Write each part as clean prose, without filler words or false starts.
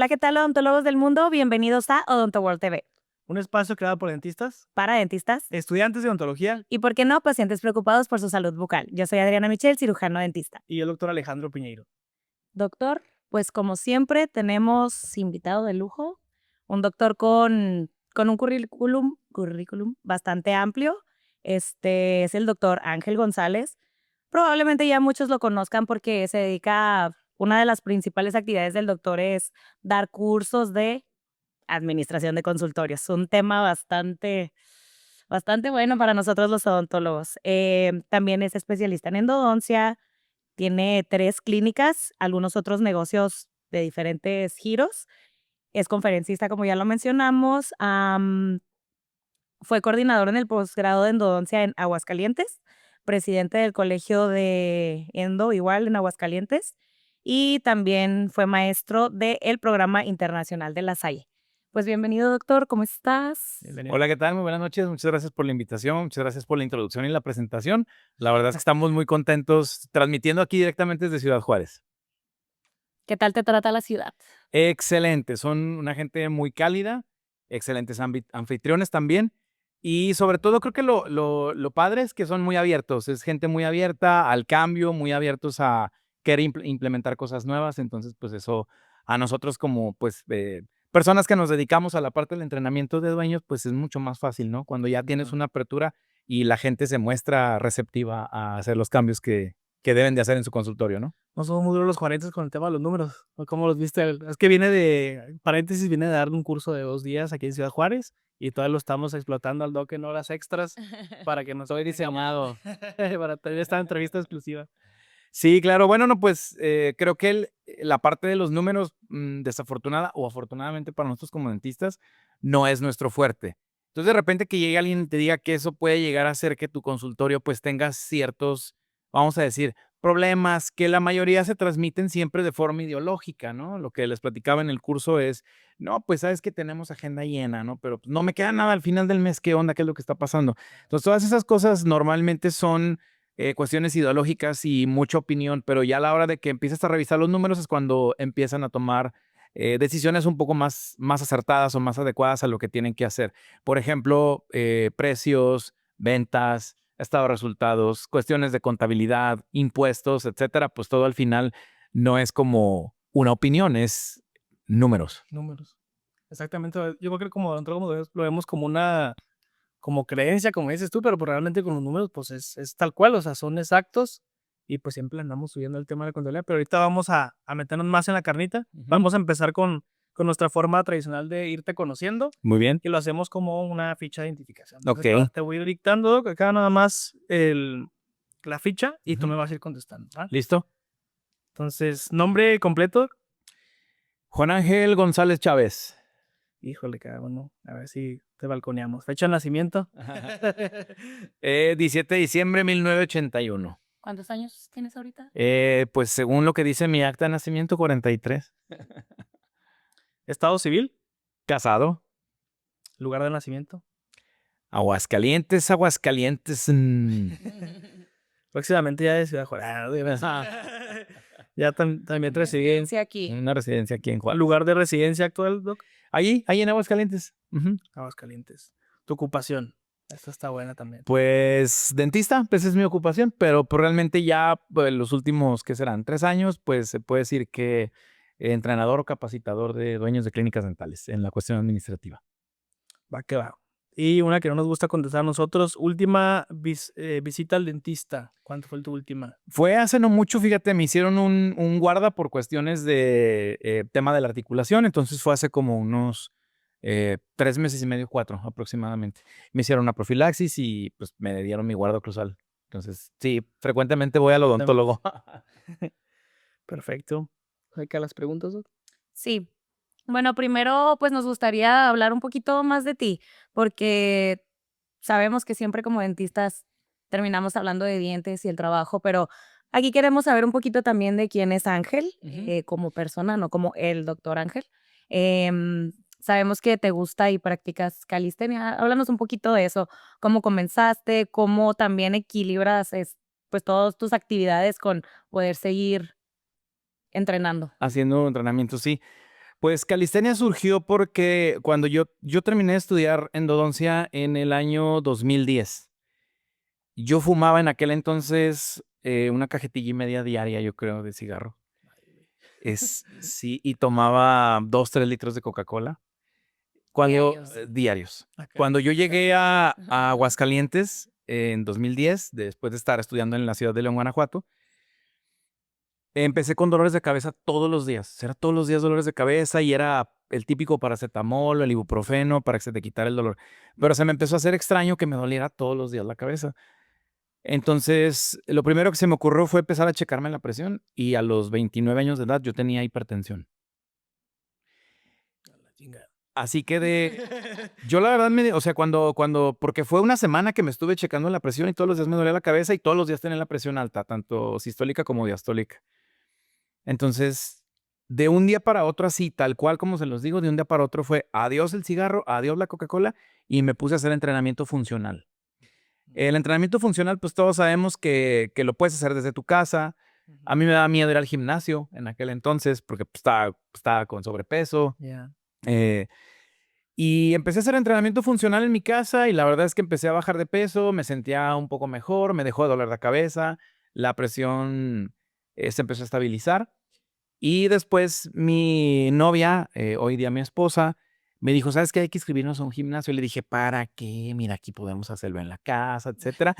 Hola, ¿qué tal, odontólogos del mundo? Bienvenidos a OdontoWorld TV. Un espacio creado por dentistas, Para dentistas estudiantes de odontología y, ¿por qué no?, pacientes preocupados por su salud bucal. Yo soy Adriana Michel, cirujano dentista. y el doctor Alejandro Piñeiro. Doctor, pues como siempre tenemos invitado de lujo, un doctor con un currículum bastante amplio. Este es el doctor Ángel González. Probablemente ya muchos lo conozcan porque se dedica una de las principales actividades del doctor es dar cursos de administración de consultorios, un tema bastante bueno para nosotros los odontólogos. También es especialista en endodoncia, tiene 3 clínicas, algunos otros negocios de diferentes giros. Es conferencista, como ya lo mencionamos. Fue coordinador en el posgrado de endodoncia en Aguascalientes, presidente del colegio de Endo, igual en Aguascalientes, y también fue maestro del programa internacional de La Salle. Pues bienvenido, doctor, ¿cómo estás? Bienvenido. Hola, ¿qué tal? Muy buenas noches. Muchas gracias por la invitación, muchas gracias por la introducción y la presentación. La verdad es que estamos muy contentos transmitiendo aquí directamente desde Ciudad Juárez. ¿Qué tal te trata la ciudad? Excelente, son una gente muy cálida, excelentes anfitriones también y sobre todo creo que lo padre es que son muy abiertos, es gente muy abierta al cambio, muy abiertos a querer implementar cosas nuevas, entonces pues eso a nosotros como pues personas que nos dedicamos a la parte del entrenamiento de dueños pues es mucho más fácil, ¿no? Cuando ya tienes una apertura y la gente se muestra receptiva a hacer los cambios que deben de hacer en su consultorio, ¿no? No somos muy duros los juarenses con el tema de los números. ¿O ¿Cómo los viste? Es que viene de, paréntesis, viene de dar un curso de 2 días aquí en Ciudad Juárez y todavía lo estamos explotando al doc en horas extras para que nos Soy diseñado. para tener esta entrevista exclusiva. Sí, claro. Bueno, no, pues creo que la parte de los números, desafortunada o afortunadamente para nosotros como dentistas, no es nuestro fuerte. Entonces, de repente que llegue alguien y te diga que eso puede llegar a hacer que tu consultorio pues tenga ciertos, vamos a decir, problemas que la mayoría se transmiten siempre de forma ideológica, ¿no? Lo que les platicaba en el curso es, no, pues sabes que tenemos agenda llena, ¿no? Pero pues, no me queda nada al final del mes, ¿qué onda? ¿Qué es lo que está pasando? Entonces, todas esas cosas normalmente son cuestiones ideológicas y mucha opinión, pero ya a la hora de que empiezas a revisar los números es cuando empiezan a tomar decisiones un poco más acertadas o más adecuadas a lo que tienen que hacer. Por ejemplo, precios, ventas, estado de resultados, cuestiones de contabilidad, impuestos, etcétera, pues todo al final no es como una opinión, es números. Números. Exactamente. Yo creo que como odontólogo lo vemos como una como creencia, como dices tú, pero pues realmente con los números pues es tal cual, o sea, son exactos y pues siempre andamos subiendo el tema de la contabilidad, pero ahorita vamos a meternos más en la carnita. Vamos a empezar con nuestra forma tradicional de irte conociendo Muy bien. y lo hacemos como una ficha de identificación. Ok. Entonces, te voy a ir dictando, Doc, acá nada más la ficha y tú me vas a ir contestando. ¿Va? ¿Listo? Entonces, nombre completo. Juan Ángel González Chávez. Híjole, cabrón, no. A ver si te balconeamos. Fecha de nacimiento. 17 de diciembre de 1981. ¿Cuántos años tienes ahorita? Pues según lo que dice mi acta de nacimiento, 43. Estado civil. Casado. Lugar de nacimiento. Aguascalientes, Aguascalientes. Próximamente ya de Ciudad Juárez. Ya también residencia. Sí, aquí. Una residencia aquí en Juárez. Lugar de residencia actual, Doc. Ahí en Aguascalientes. Aguascalientes. Tu ocupación. Esta está buena también. Pues dentista, pues es mi ocupación, pero pues, realmente ya pues, los últimos, ¿qué serán? 3 años, pues se puede decir que entrenador o capacitador de dueños de clínicas dentales en la cuestión administrativa. Va que va. Y una que no nos gusta contestar a nosotros. Última visita al dentista. ¿Cuánto fue tu última? Fue hace no mucho, fíjate, me hicieron un guarda por cuestiones de tema de la articulación, entonces fue hace como unos 3 meses y medio, 4 aproximadamente. Me hicieron una profilaxis y pues me dieron mi guarda cruzal. Entonces, sí, frecuentemente voy al odontólogo. Perfecto. Acá las preguntas, Doc. Sí. Bueno, primero, pues nos gustaría hablar un poquito más de ti, porque sabemos que siempre como dentistas terminamos hablando de dientes y el trabajo, pero aquí queremos saber un poquito también de quién es Ángel, como persona, no como el doctor Ángel. Sabemos que te gusta y practicas calistenia. Háblanos un poquito de eso, cómo comenzaste, cómo también equilibras pues todas tus actividades con poder seguir entrenando. Haciendo entrenamiento, sí. Pues calistenia surgió porque cuando yo terminé de estudiar endodoncia en el año 2010. Yo fumaba en aquel entonces una cajetilla y media diaria, yo creo, de cigarro. Sí, y tomaba 2, 3 litros de Coca-Cola. Diarios. Acá. Cuando yo llegué a Aguascalientes en 2010, después de estar estudiando en la ciudad de León, Guanajuato, empecé con dolores de cabeza todos los días. Era todos los días dolores de cabeza y era el típico paracetamol, el ibuprofeno para que se te quitara el dolor. Pero se me empezó a hacer extraño que me doliera todos los días la cabeza. Entonces, lo primero que se me ocurrió fue empezar a checarme la presión y a los 29 años de edad yo tenía hipertensión. Así que yo la verdad o sea, porque fue una semana que me estuve checando la presión y todos los días me dolía la cabeza y todos los días tenía la presión alta, tanto sistólica como diastólica. Entonces, de un día para otro, así, tal cual como se los digo, de un día para otro fue adiós el cigarro, adiós la Coca-Cola y me puse a hacer entrenamiento funcional. El entrenamiento funcional, pues todos sabemos que lo puedes hacer desde tu casa. A mí me daba miedo ir al gimnasio en aquel entonces porque pues, estaba con sobrepeso. Ya. Y empecé a hacer entrenamiento funcional en mi casa y la verdad es que empecé a bajar de peso, me sentía un poco mejor, me dejó de doler la cabeza, la presión se empezó a estabilizar. Y después mi novia, hoy día mi esposa, me dijo, ¿sabes qué? Hay que inscribirnos a un gimnasio. Y le dije, ¿para qué? Mira, aquí podemos hacerlo en la casa, etcétera.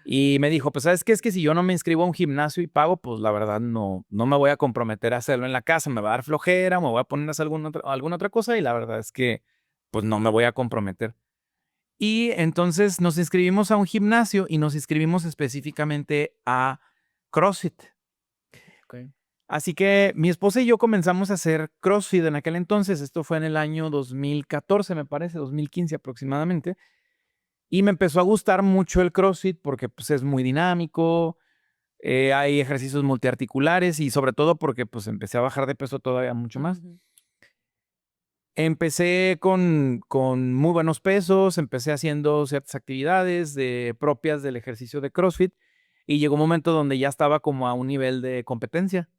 Y me dijo, pues, ¿sabes qué? Es que si yo no me inscribo a un gimnasio y pago, pues, la verdad, no me voy a comprometer a hacerlo en la casa. Me va a dar flojera, me voy a poner a hacer alguna otra cosa y la verdad es que, pues, no me voy a comprometer. Y entonces nos inscribimos a un gimnasio y nos inscribimos específicamente a CrossFit. Okay. Así que mi esposa y yo comenzamos a hacer CrossFit en aquel entonces. Esto fue en el año 2014, me parece, 2015 aproximadamente. Y me empezó a gustar mucho el CrossFit porque pues, es muy dinámico, hay ejercicios multiarticulares y sobre todo porque pues, empecé a bajar de peso todavía mucho más. Empecé con muy buenos pesos, empecé haciendo ciertas actividades propias del ejercicio de CrossFit y llegó un momento donde ya estaba como a un nivel de competencia.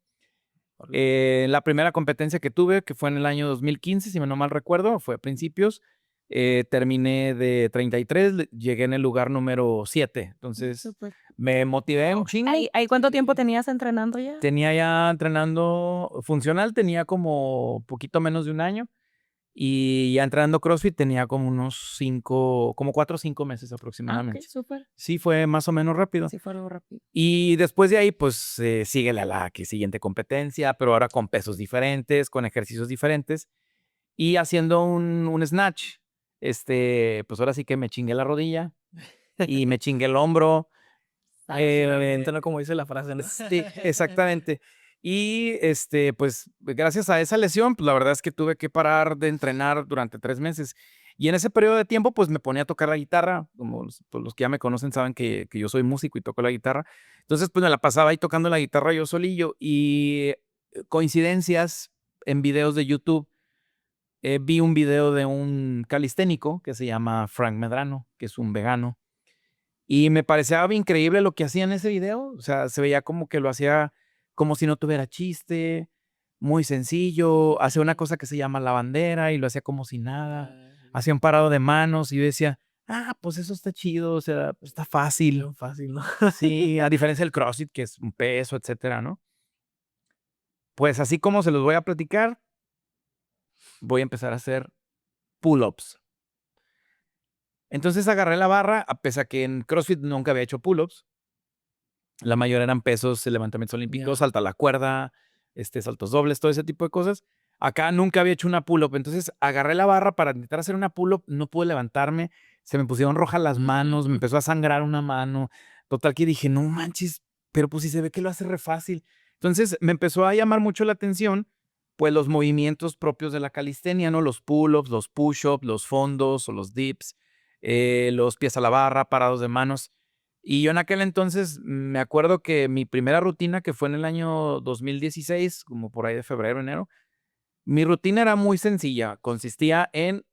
La primera competencia que tuve, que fue en el año 2015, si no mal recuerdo, fue a principios, terminé de 33, llegué en el lugar número 7. Entonces, Súper. me motivé un chingo. ¿Ahí cuánto tiempo tenías entrenando ya? Tenía ya entrenando funcional, tenía como poquito menos de un año. Y ya entrenando CrossFit tenía como como 4 o 5 meses aproximadamente. Ok, súper. Sí, fue más o menos rápido. Sí, fue algo rápido. Y después de ahí, pues, sigue la siguiente competencia, pero ahora con pesos diferentes, con ejercicios diferentes y haciendo un snatch. Pues ahora sí que me chingué la rodilla y me chingué el hombro. Entiendo como dice la frase, ¿no? Sí, exactamente. Y pues gracias a esa lesión, pues la verdad es que tuve que parar de entrenar durante 3 meses. Y en ese periodo de tiempo, pues me ponía a tocar la guitarra. Como los que ya me conocen saben que yo soy músico y toco la guitarra. Entonces, pues me la pasaba ahí tocando la guitarra yo solillo. Y coincidencias en videos de YouTube. Vi un video de un calisténico que se llama Frank Medrano, que es un vegano. Y me parecía increíble lo que hacía en ese video. O sea, se veía como que lo hacía como si no tuviera chiste, muy sencillo. Hacía una cosa que se llama la bandera y lo hacía como si nada. Hacía un parado de manos y yo decía, pues eso está chido, o sea, está fácil. Fácil, ¿no? Sí, a diferencia del CrossFit, que es un peso, etcétera, ¿no? Pues así como se los voy a platicar, voy a empezar a hacer pull-ups. Entonces agarré la barra, a pesar que en CrossFit nunca había hecho pull-ups. La mayoría eran pesos, levantamientos olímpicos, salta la cuerda, saltos dobles, todo ese tipo de cosas. Acá nunca había hecho una pull-up. Entonces agarré la barra para intentar hacer una pull-up, no pude levantarme, se me pusieron rojas las manos, me empezó a sangrar una mano. Total que dije, no manches, pero pues si se ve que lo hace re fácil. Entonces me empezó a llamar mucho la atención, pues los movimientos propios de la calistenia, ¿no? Los pull-ups, los push-ups, los fondos o los dips, los pies a la barra, parados de manos. Y yo en aquel entonces me acuerdo que mi primera rutina, que fue en el año 2016, como por ahí de febrero, enero, mi rutina era muy sencilla. Consistía en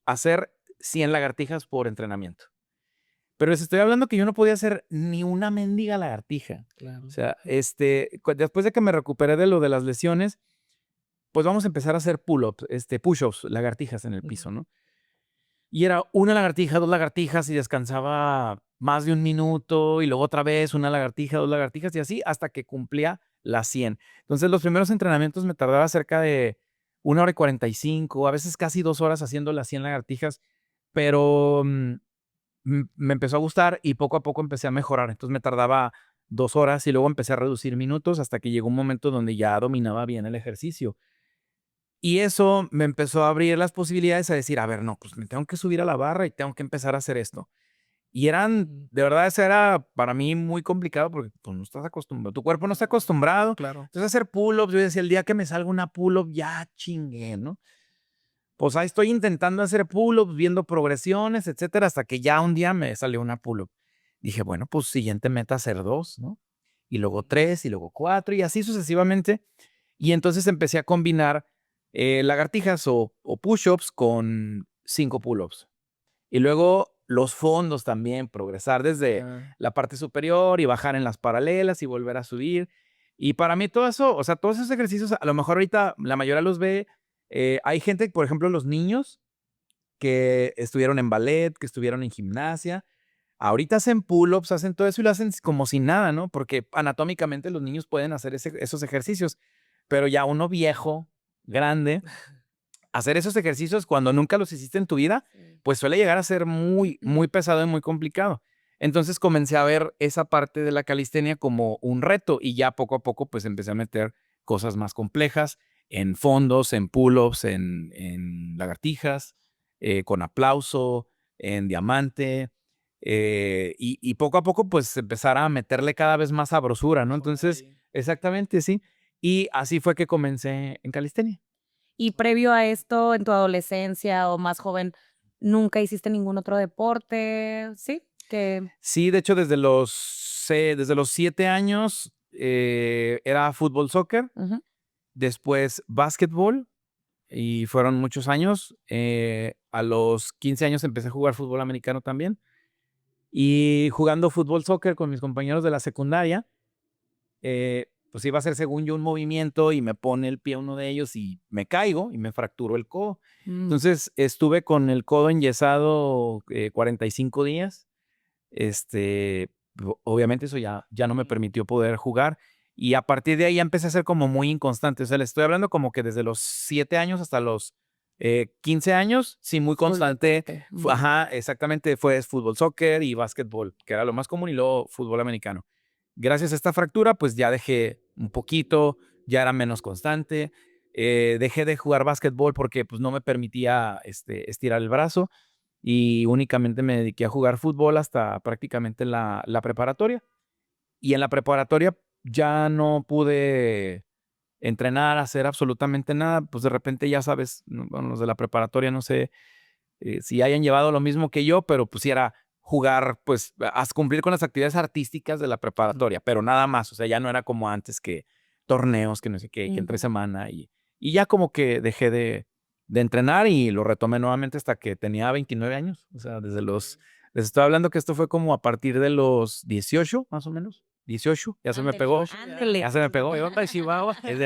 hacer 100 lagartijas por entrenamiento. Pero les estoy hablando que yo no podía hacer ni una mendiga lagartija. Claro. O sea, después de que me recuperé de lo de las lesiones, pues vamos a empezar a hacer pull-ups, push-ups, lagartijas en el piso, ¿no? Y era una lagartija, 2 lagartijas y descansaba más de 1 minuto y luego otra vez una lagartija, 2 lagartijas y así hasta que cumplía las 100. Entonces los primeros entrenamientos me tardaba cerca de 1 hora y 45, a veces casi 2 horas haciendo las 100 lagartijas, pero me empezó a gustar y poco a poco empecé a mejorar. Entonces me tardaba 2 horas y luego empecé a reducir minutos hasta que llegó un momento donde ya dominaba bien el ejercicio. Y eso me empezó a abrir las posibilidades a decir, a ver, no, pues me tengo que subir a la barra y tengo que empezar a hacer esto. Y de verdad, eso era para mí muy complicado porque pues, no estás acostumbrado, tu cuerpo no está acostumbrado. Claro. Entonces hacer pull-ups, yo decía, el día que me salga una pull-up, ya chingué, ¿no? Pues ahí estoy intentando hacer pull-ups, viendo progresiones, etcétera, hasta que ya un día me salió una pull-up. Dije, bueno, pues siguiente meta hacer 2, ¿no? Y luego 3, y luego 4, y así sucesivamente. Y entonces empecé a combinar lagartijas o push-ups con 5 pull-ups. Y luego los fondos también, progresar desde la parte superior y bajar en las paralelas y volver a subir. Y para mí todo eso, o sea, todos esos ejercicios, a lo mejor ahorita la mayoría los ve. Hay gente, por ejemplo, los niños que estuvieron en ballet, que estuvieron en gimnasia. Ahorita hacen pull-ups, hacen todo eso y lo hacen como si nada, ¿no? Porque anatómicamente los niños pueden hacer esos ejercicios. Pero ya uno viejo, grande, hacer esos ejercicios cuando nunca los hiciste en tu vida, pues suele llegar a ser muy, muy pesado y muy complicado. Entonces comencé a ver esa parte de la calistenia como un reto y ya poco a poco pues empecé a meter cosas más complejas en fondos, en pull-ups, en lagartijas, con aplauso, en diamante. Y poco a poco pues empezar a meterle cada vez más sabrosura, ¿no? Entonces, exactamente, sí. Y así fue que comencé en calistenia. Y previo a esto, en tu adolescencia o más joven, ¿nunca hiciste ningún otro deporte? ¿Sí? Sí, de hecho, desde los 7 años era fútbol, soccer, Ujú. después básquetbol y fueron muchos años. A los 15 años empecé a jugar fútbol americano también y jugando fútbol, soccer con mis compañeros de la secundaria, pues iba a ser según yo un movimiento y me pone el pie uno de ellos y me caigo y me fracturó el codo. Entonces estuve con el codo enyesado 45 días. Obviamente eso ya no me permitió poder jugar y a partir de ahí ya empecé a ser como muy inconstante. O sea, le estoy hablando como que desde los 7 años hasta los 15 años, sí, muy constante. Ajá, exactamente, fue fútbol, soccer y básquetbol, que era lo más común, y luego fútbol americano. Gracias a esta fractura, pues ya dejé un poquito, ya era menos constante. Dejé de jugar básquetbol porque pues no me permitía estirar el brazo y únicamente me dediqué a jugar fútbol hasta prácticamente la preparatoria. Y en la preparatoria ya no pude entrenar, hacer absolutamente nada. Pues de repente ya sabes, bueno, los de la preparatoria no sé si hayan llevado lo mismo que yo, pero pues sí era jugar, pues a cumplir con las actividades artísticas de la preparatoria, pero nada más. O sea, ya no era como antes que torneos, que no sé qué, que entre semana. Y ya como que dejé de entrenar y lo retomé nuevamente hasta que tenía 29 años. O sea, les estoy hablando que esto fue como a partir de los 18, más o menos. 18, ya se me pegó. Ándele. Ya se me pegó. Yo de Chihuahua. Es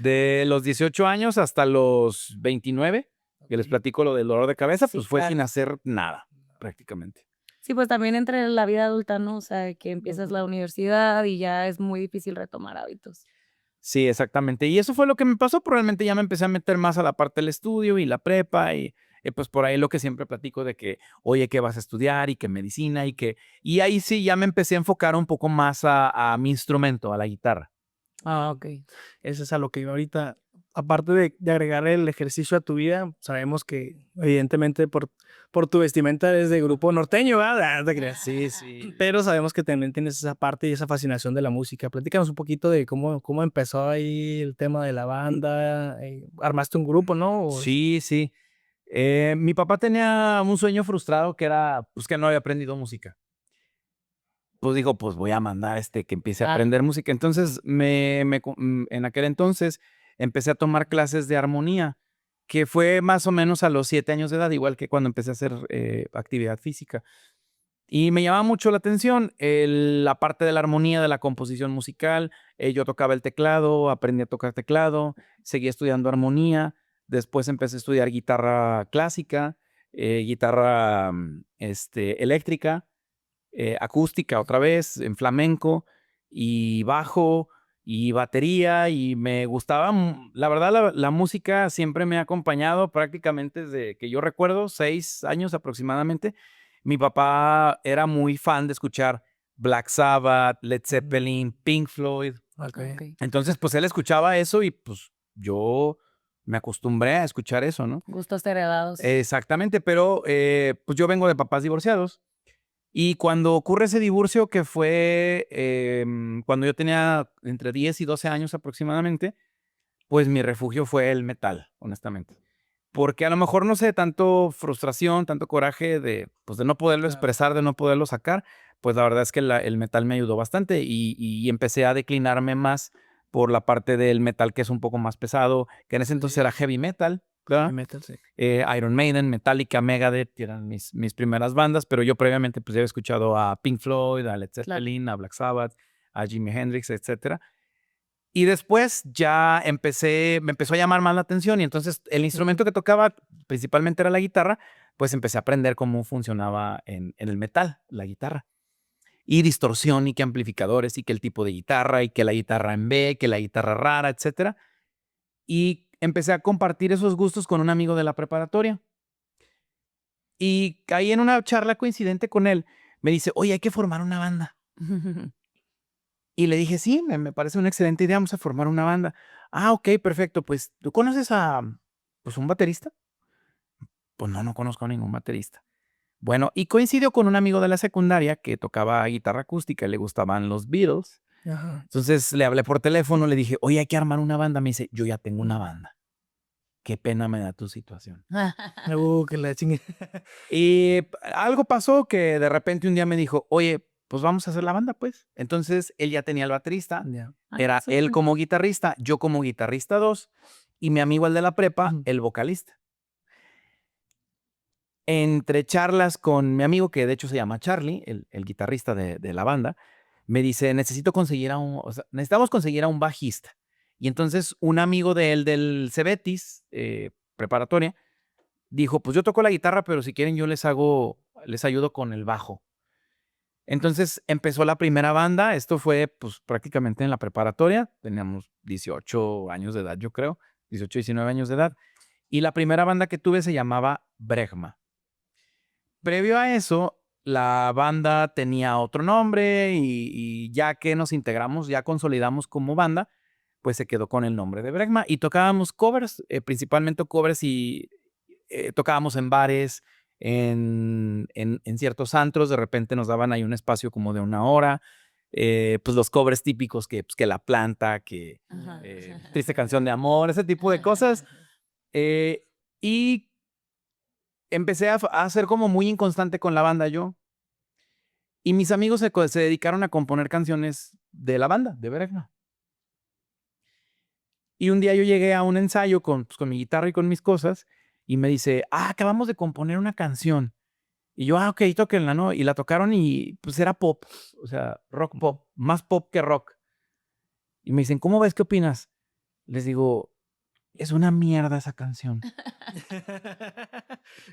de los 18 años hasta los 29, que les platico lo del dolor de cabeza, Sí, pues fue claro. sin hacer nada, prácticamente. Sí, pues también entre la vida adulta, ¿no? O sea, que empiezas la universidad y ya es muy difícil retomar hábitos. Sí, exactamente. Y eso fue lo que me pasó. Probablemente ya me empecé a meter más a la parte del estudio y la prepa y pues por ahí lo que siempre platico de que, oye, ¿qué vas a estudiar? Y que medicina y ahí sí ya me empecé a enfocar un poco más a mi instrumento, a la guitarra. Ah, ok. Eso es a lo que iba ahorita. Aparte de agregar el ejercicio a tu vida, sabemos que evidentemente por tu vestimenta eres de grupo norteño, ¿verdad? No te creas. Sí, sí. Pero sabemos que también tienes esa parte y esa fascinación de la música. Platícanos un poquito de cómo empezó ahí el tema de la banda. Armaste un grupo, ¿no? Sí, sí. Mi papá tenía un sueño frustrado que era, pues, que no había aprendido música. Pues dijo, pues voy a mandar que empiece a aprender música. Entonces, en aquel entonces empecé a tomar clases de armonía, que fue más o menos a los 7 años de edad, igual que cuando empecé a hacer actividad física. Y me llamaba mucho la atención la parte de la armonía, de la composición musical. Yo tocaba el teclado, aprendí a tocar teclado, seguí estudiando armonía. Después empecé a estudiar guitarra clásica, guitarra eléctrica, acústica otra vez, en flamenco, y bajo, y batería, y me gustaba, la verdad, la música siempre me ha acompañado prácticamente desde que yo recuerdo, 6 años aproximadamente. Mi papá era muy fan de escuchar Black Sabbath, Led Zeppelin, Pink Floyd. Ok. Entonces, pues él escuchaba eso y pues yo me acostumbré a escuchar eso, ¿no? Gustos heredados. Exactamente, pero pues yo vengo de papás divorciados. Y cuando ocurre ese divorcio, que fue cuando yo tenía entre 10 y 12 años aproximadamente, pues mi refugio fue el metal, honestamente. Porque a lo mejor, no sé, tanto frustración, tanto coraje pues de no poderlo Claro. expresar, de no poderlo sacar, pues la verdad es que el metal me ayudó bastante y empecé a declinarme más por la parte del metal que es un poco más pesado, que en ese entonces era heavy metal, ¿verdad? Heavy metal, sí. Iron Maiden, Metallica, Megadeth, que eran mis primeras bandas, pero yo previamente pues ya había escuchado a Pink Floyd, a Led Zeppelin, a Black Sabbath, a Jimi Hendrix, etcétera. Y después ya me empezó a llamar más la atención y entonces el instrumento que tocaba principalmente era la guitarra, pues empecé a aprender cómo funcionaba en el metal, la guitarra. Y distorsión y que amplificadores y que el tipo de guitarra y que la guitarra en B, que la guitarra rara, etcétera. Y empecé a compartir esos gustos con un amigo de la preparatoria. Y caí en una charla coincidente con él. Me dice, oye, hay que formar una banda. Y le dije, sí, me parece una excelente idea, vamos a formar una banda. Ah, ok, perfecto. Pues, ¿tú conoces a pues, un baterista? Pues no conozco a ningún baterista. Bueno, y coincidió con un amigo de la secundaria que tocaba guitarra acústica y le gustaban los Beatles. Ajá. Entonces le hablé por teléfono, le dije, oye, hay que armar una banda. Me dice, yo ya tengo una banda. Qué pena me da tu situación. Que la chingue. Y algo pasó que de repente un día me dijo, oye, pues vamos a hacer la banda, pues. Entonces él ya tenía el baterista, Ya. era él como guitarrista, yo como guitarrista 2 y mi amigo el de la prepa, Ujú. el vocalista. Entre charlas con mi amigo, que de hecho se llama Charlie, el guitarrista de la banda, me dice, necesitamos conseguir a un bajista. Y entonces un amigo de él del Cebetis, preparatoria, dijo, pues yo toco la guitarra, pero si quieren yo les ayudo con el bajo. Entonces empezó la primera banda, esto fue pues prácticamente en la preparatoria, teníamos 18 años de edad, yo creo, 18, 19 años de edad, y la primera banda que tuve se llamaba Bregma. Previo a eso, la banda tenía otro nombre y ya que nos integramos, ya consolidamos como banda, pues se quedó con el nombre de Bregma y tocábamos covers, principalmente covers y tocábamos en bares, en ciertos antros, de repente nos daban ahí un espacio como de 1 hora, pues los covers típicos que La Planta, que Triste Canción de Amor, ese tipo de cosas. Y empecé a ser como muy inconstante con la banda yo. Y mis amigos se dedicaron a componer canciones de la banda, de Bregma. Y un día yo llegué a un ensayo pues, con mi guitarra y con mis cosas y me dice, acabamos de componer una canción. Y yo, ok, tóquenla, ¿no? Y la tocaron y pues era pop, o sea, rock pop, más pop que rock. Y me dicen, ¿cómo ves? ¿Qué opinas? Les digo, es una mierda esa canción.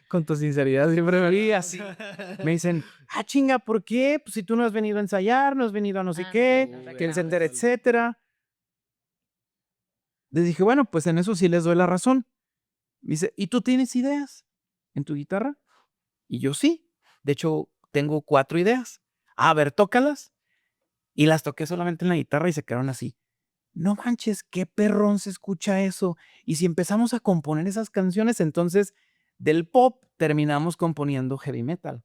Con tu sinceridad siempre me Y así me dicen, chinga, ¿por qué? Pues si tú no has venido a ensayar, no has venido a no sé qué, que etcétera, etcétera. Les dije, bueno, pues en eso sí les doy la razón. Me dice, ¿y tú tienes ideas en tu guitarra? Y yo sí. De hecho, tengo 4 ideas. A ver, tócalas. Y las toqué solamente en la guitarra y se quedaron así. No manches, qué perrón se escucha eso. Y si empezamos a componer esas canciones, entonces del pop terminamos componiendo heavy metal.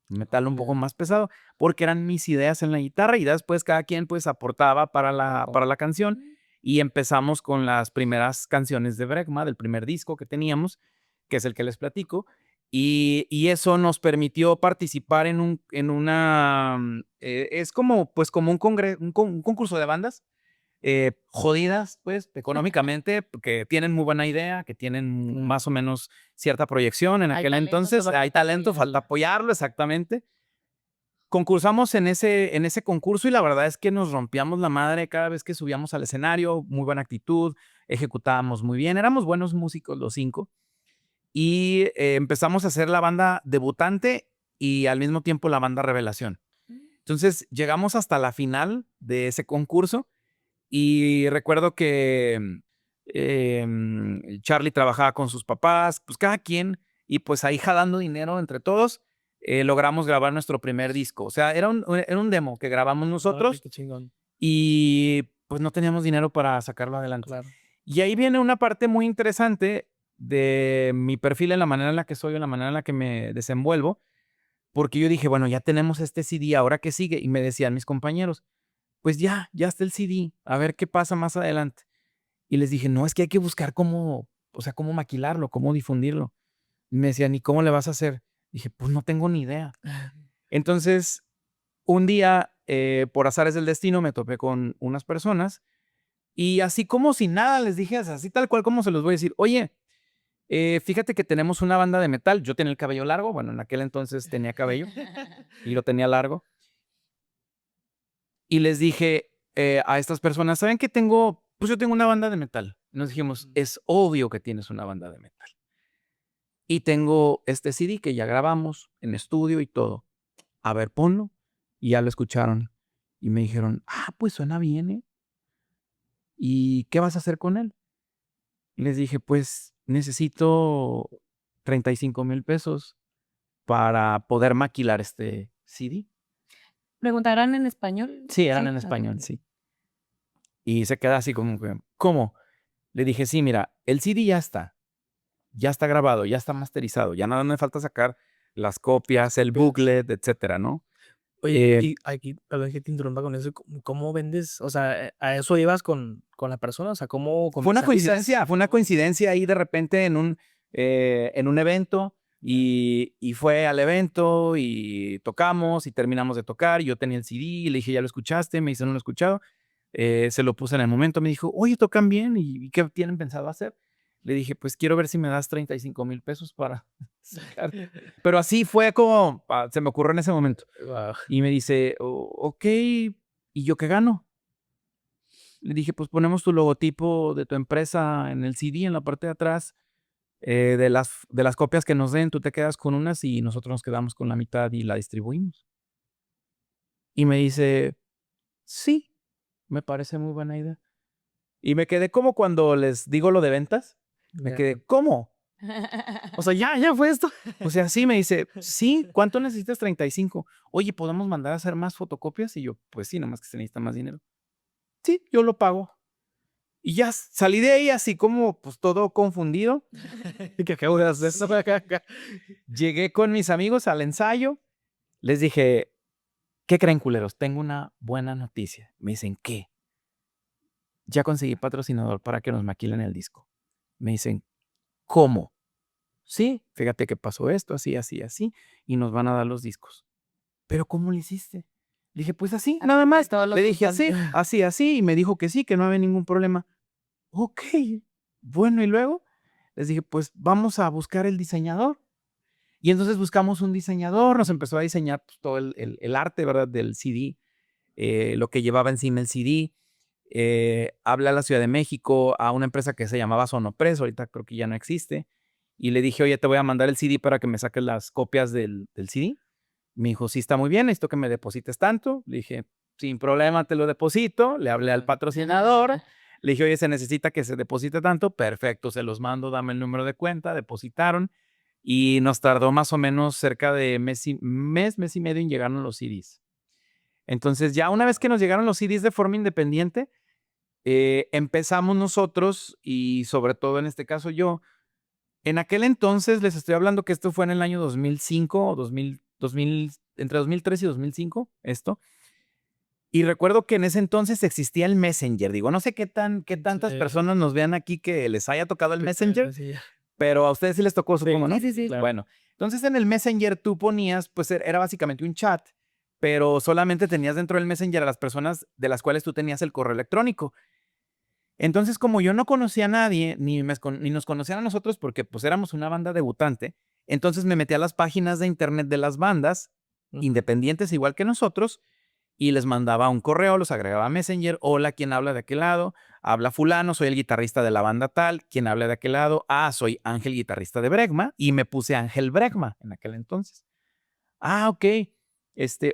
Metal un poco más pesado, porque eran mis ideas en la guitarra y después cada quien pues aportaba para la canción y empezamos con las primeras canciones de Bregma, del primer disco que teníamos, que es el que les platico, y eso nos permitió participar en una, es como pues como un concurso de bandas, jodidas, pues, económicamente, que tienen muy buena idea, que tienen más o menos cierta proyección en Hay aquel talento, entonces. falta Hay talento, apoyarlo. falta apoyarlo, exactamente. concursamos en ese concurso y la verdad es que nos rompíamos la madre cada vez que subíamos al escenario, muy buena actitud, ejecutábamos muy bien, éramos buenos músicos los 5 y empezamos a hacer la banda debutante y al mismo tiempo la banda revelación. Entonces llegamos hasta la final de ese concurso y recuerdo que Charlie trabajaba con sus papás, pues cada quien, y pues ahí jalando dinero entre todos, logramos grabar nuestro primer disco. O sea, era un demo que grabamos Órale, nosotros qué chingón. y pues no teníamos dinero para sacarlo adelante. Claro. Y ahí viene una parte muy interesante de mi perfil en la manera en la que soy, en la manera en la que me desenvuelvo, porque yo dije, bueno, ya tenemos este CD, ¿ahora qué sigue? Y me decían mis compañeros, pues ya está el CD, a ver qué pasa más adelante. Y les dije, no, es que hay que buscar cómo, o sea, cómo maquilarlo, cómo difundirlo. Y me decían, ¿y cómo le vas a hacer? Dije, pues no tengo ni idea. Entonces, un día, por azares del destino, me topé con unas personas y así como si nada les dije, así tal cual como se los voy a decir, oye, fíjate que tenemos una banda de metal. Yo tenía el cabello largo, bueno, en aquel entonces tenía cabello y lo tenía largo. Y les dije a estas personas, ¿saben qué tengo? Pues yo tengo una banda de metal. Nos dijimos, es obvio que tienes una banda de metal. Y tengo este CD que ya grabamos en estudio y todo. A ver, ponlo. Y ya lo escucharon. Y me dijeron, pues suena bien, ¿eh? ¿Y qué vas a hacer con él? Y les dije, pues necesito 35,000 pesos para poder maquilar este CD. ¿Preguntarán en español? Sí, eran en ok. español, sí. Y se queda así como que, ¿cómo? Le dije, sí, mira, el CD ya está grabado, ya está masterizado, ya nada me falta sacar las copias, el booklet, etcétera, ¿no? Oye, Eh, y aquí, perdón que te interrumpa con eso, ¿cómo vendes? O sea, ¿a eso ibas con la persona? O sea, ¿cómo comercializas? fue una coincidencia ahí de repente en un evento y fue al evento y tocamos y terminamos de tocar y yo tenía el CD y le dije, ¿ya lo escuchaste? Me dice, no lo he escuchado. Se lo puse en el momento, me dijo, oye, tocan bien y ¿qué tienen pensado hacer? Le dije, pues quiero ver si me das 35,000 pesos para sacar. Pero así fue como, se me ocurrió en ese momento. Guau. Y me dice, ok, ¿y yo qué gano? Le dije, pues ponemos tu logotipo de tu empresa en el CD, en la parte de atrás. De las copias que nos den, tú te quedas con unas y nosotros nos quedamos con la mitad y la distribuimos. Y me dice, sí, me parece muy buena idea. Y me quedé como cuando les digo lo de ventas. Me Ya. quedé, ¿cómo? O sea, ya fue esto. O sea, sí, me dice, sí, ¿cuánto necesitas? 35. Oye, ¿podemos mandar a hacer más fotocopias? Y yo, pues sí, nomás que se necesita más dinero. Sí, yo lo pago. Y ya salí de ahí así como pues todo confundido. ¿Qué acabo de hacer? Llegué con mis amigos al ensayo. Les dije, ¿qué creen, culeros? Tengo una buena noticia. Me dicen, ¿qué? Ya conseguí patrocinador para que nos maquilen el disco. Me dicen, ¿cómo? Sí, fíjate que pasó esto, así, así, así, y nos van a dar los discos. ¿Pero cómo lo hiciste? Le dije, pues así, nada más. Todos los Le dije puntos. así, y me dijo que sí, que no había ningún problema. Ok, bueno, y luego les dije, pues vamos a buscar el diseñador. Y entonces buscamos un diseñador, nos empezó a diseñar pues, todo el arte, ¿verdad? Del CD, lo que llevaba encima el CD. Hablé a la Ciudad de México, a una empresa que se llamaba Sonopress, ahorita creo que ya no existe. Y le dije, oye, te voy a mandar el CD para que me saques las copias del CD. Me dijo, sí, está muy bien, necesito que me deposites tanto. Le dije, sin problema, te lo deposito. Le hablé al patrocinador. Le dije, oye, se necesita que se deposite tanto. Perfecto, se los mando, dame el número de cuenta. Depositaron y nos tardó más o menos cerca de mes y medio en llegarnos los CDs. Entonces, ya una vez que nos llegaron los CDs de forma independiente, empezamos nosotros y sobre todo en este caso yo. En aquel entonces, les estoy hablando que esto fue en el año 2005 o 2000, entre 2003 y 2005, esto. Y recuerdo que en ese entonces existía el Messenger. Digo, no sé qué tantas Sí. personas nos vean aquí que les haya tocado el Messenger, Sí, ya. pero a ustedes sí les tocó, supongo, ¿no? Sí. Claro. Bueno, entonces en el Messenger tú ponías, pues era básicamente un chat, pero solamente tenías dentro del Messenger a las personas de las cuales tú tenías el correo electrónico. Entonces, como yo no conocía a nadie, ni nos conocían a nosotros porque pues éramos una banda debutante, entonces me metí a las páginas de internet de las bandas independientes igual que nosotros, y les mandaba un correo, los agregaba a Messenger. Hola, ¿quién habla de aquel lado? Habla fulano, soy el guitarrista de la banda tal. ¿Quién habla de aquel lado? Ah, soy Ángel, guitarrista de Bregma, y me puse Ángel Bregma en aquel entonces. Ah, ok.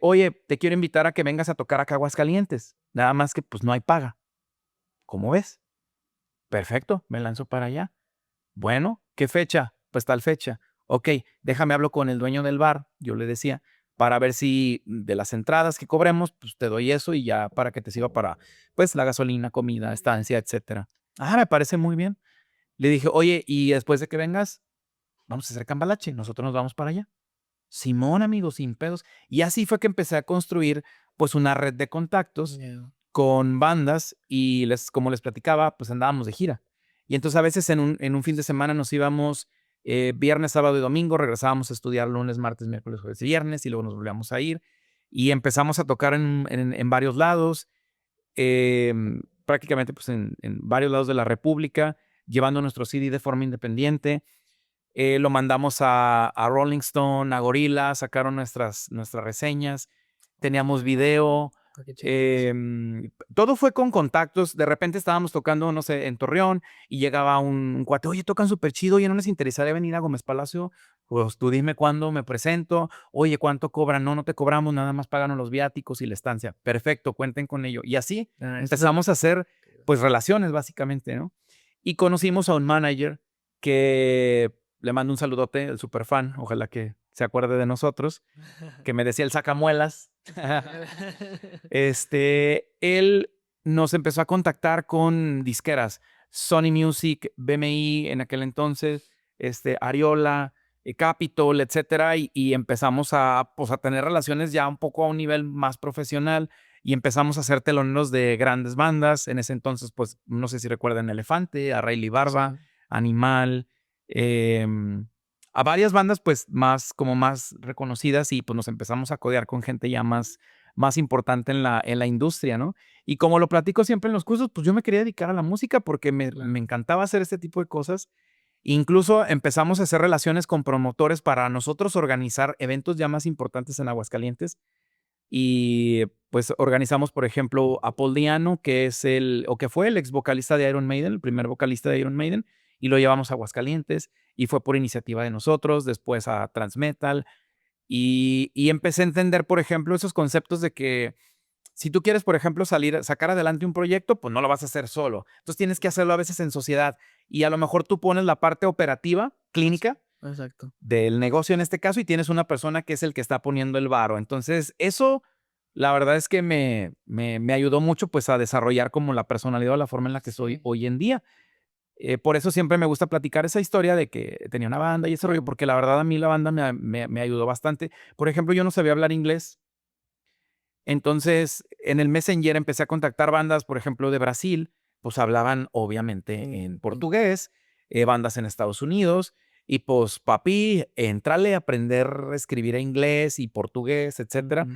Oye, te quiero invitar a que vengas a tocar acá a Aguascalientes. Nada más que pues no hay paga. ¿Cómo ves? Perfecto, me lanzo para allá. Bueno, ¿qué fecha? Pues tal fecha. Ok, déjame hablo con el dueño del bar, yo le decía, para ver si de las entradas que cobremos, pues te doy eso y ya para que te sirva para, pues, la gasolina, comida, estancia, etcétera. Ah, me parece muy bien. Le dije, oye, y después de que vengas, vamos a hacer cambalache, nosotros nos vamos para allá. Simón, amigo, sin pedos. Y así fue que empecé a construir, pues, una red de contactos con bandas y como les platicaba, pues andábamos de gira. Y entonces a veces en un fin de semana nos íbamos viernes, sábado y domingo, regresábamos a estudiar lunes, martes, miércoles, jueves y viernes y luego nos volvíamos a ir y empezamos a tocar en varios lados, prácticamente pues en varios lados de la República, llevando nuestro CD de forma independiente. Lo mandamos a Rolling Stone, a Gorilla, sacaron nuestras reseñas, teníamos video. Todo fue con contactos. De repente estábamos tocando, no sé, en Torreón y llegaba un cuate, oye, tocan súper chido, oye, ¿no les interesaría venir a Gómez Palacio? Pues tú dime cuándo me presento. Oye, ¿cuánto cobran? No, no te cobramos, nada más páganos los viáticos y la estancia. Perfecto, cuenten con ello. Y así empezamos a hacer, pues, relaciones básicamente, ¿no? Y conocimos a un manager que le mando un saludote, el super fan, ojalá que se acuerde de nosotros, que me decía el sacamuelas. Él nos empezó a contactar con disqueras, Sony Music, BMI en aquel entonces, Ariola, Capitol, etcétera, y empezamos pues, a tener relaciones ya un poco a un nivel más profesional y empezamos a hacer teloneros de grandes bandas. En ese entonces, pues, no sé si recuerdan Elefante, a Rayleigh Barba, Animal, a varias bandas, pues, más reconocidas y pues nos empezamos a codear con gente ya más importante en la industria, ¿no? Y como lo platico siempre en los cursos, pues yo me quería dedicar a la música porque me encantaba hacer este tipo de cosas. Incluso empezamos a hacer relaciones con promotores para nosotros organizar eventos ya más importantes en Aguascalientes. Y pues organizamos, por ejemplo, a Paul Diano, que fue el ex vocalista de Iron Maiden, el primer vocalista de Iron Maiden, y lo llevamos a Aguascalientes y fue por iniciativa de nosotros, después a Transmetal. Y empecé a entender, por ejemplo, esos conceptos de que si tú quieres, por ejemplo, sacar adelante un proyecto, pues no lo vas a hacer solo. Entonces tienes que hacerlo a veces en sociedad. Y a lo mejor tú pones la parte operativa, clínica, Exacto. del negocio en este caso, y tienes una persona que es el que está poniendo el varo. Entonces, eso, la verdad es que me ayudó mucho pues a desarrollar como la personalidad o la forma en la que soy hoy en día. Por eso siempre me gusta platicar esa historia de que tenía una banda y ese rollo, porque la verdad a mí la banda me ayudó bastante. Por ejemplo, yo no sabía hablar inglés. Entonces, en el Messenger empecé a contactar bandas, por ejemplo, de Brasil, pues hablaban obviamente en portugués, bandas en Estados Unidos, y pues papi, entrale a aprender a escribir inglés y portugués, etcétera.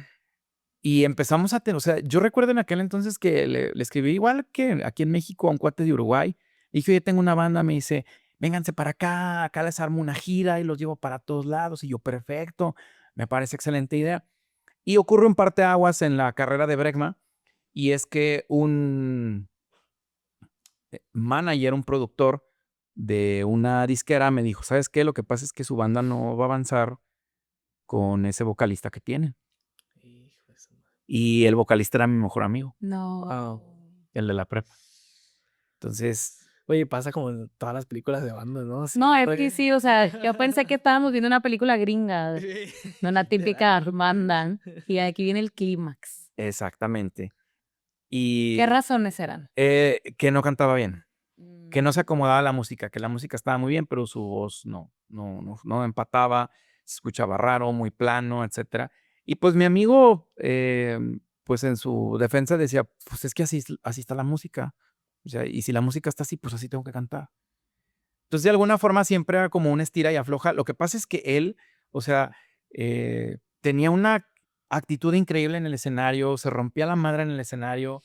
Y empezamos a tener, o sea, yo recuerdo en aquel entonces que le escribí igual que aquí en México a un cuate de Uruguay. Y dije, oye, tengo una banda, me dice, vénganse para acá, acá les armo una gira y los llevo para todos lados. Y yo, perfecto, me parece excelente idea. Y ocurre un parteaguas en la carrera de Bregma, y es que un manager, un productor de una disquera me dijo, ¿sabes qué? Lo que pasa es que su banda no va a avanzar con ese vocalista que tienen. Y el vocalista era mi mejor amigo, No. el de la prepa. Entonces, Oye, pasa como en todas las películas de bandas, ¿no? No, es Siempre que sí, o sea, yo pensé que estábamos viendo una película gringa, no una típica banda, y aquí viene el clímax. exactamente. Y ¿Qué razones eran? que no cantaba bien, que no se acomodaba a la música, que la música estaba muy bien, pero su voz no empataba, se escuchaba raro, muy plano, etcétera. Y pues mi amigo, pues en su defensa decía, pues es que así está la música. O sea, y si la música está así, pues así tengo que cantar. Entonces, de alguna forma siempre era como una estira y afloja. Lo que pasa es que él, o sea, tenía una actitud increíble en el escenario, se rompía la madre en el escenario.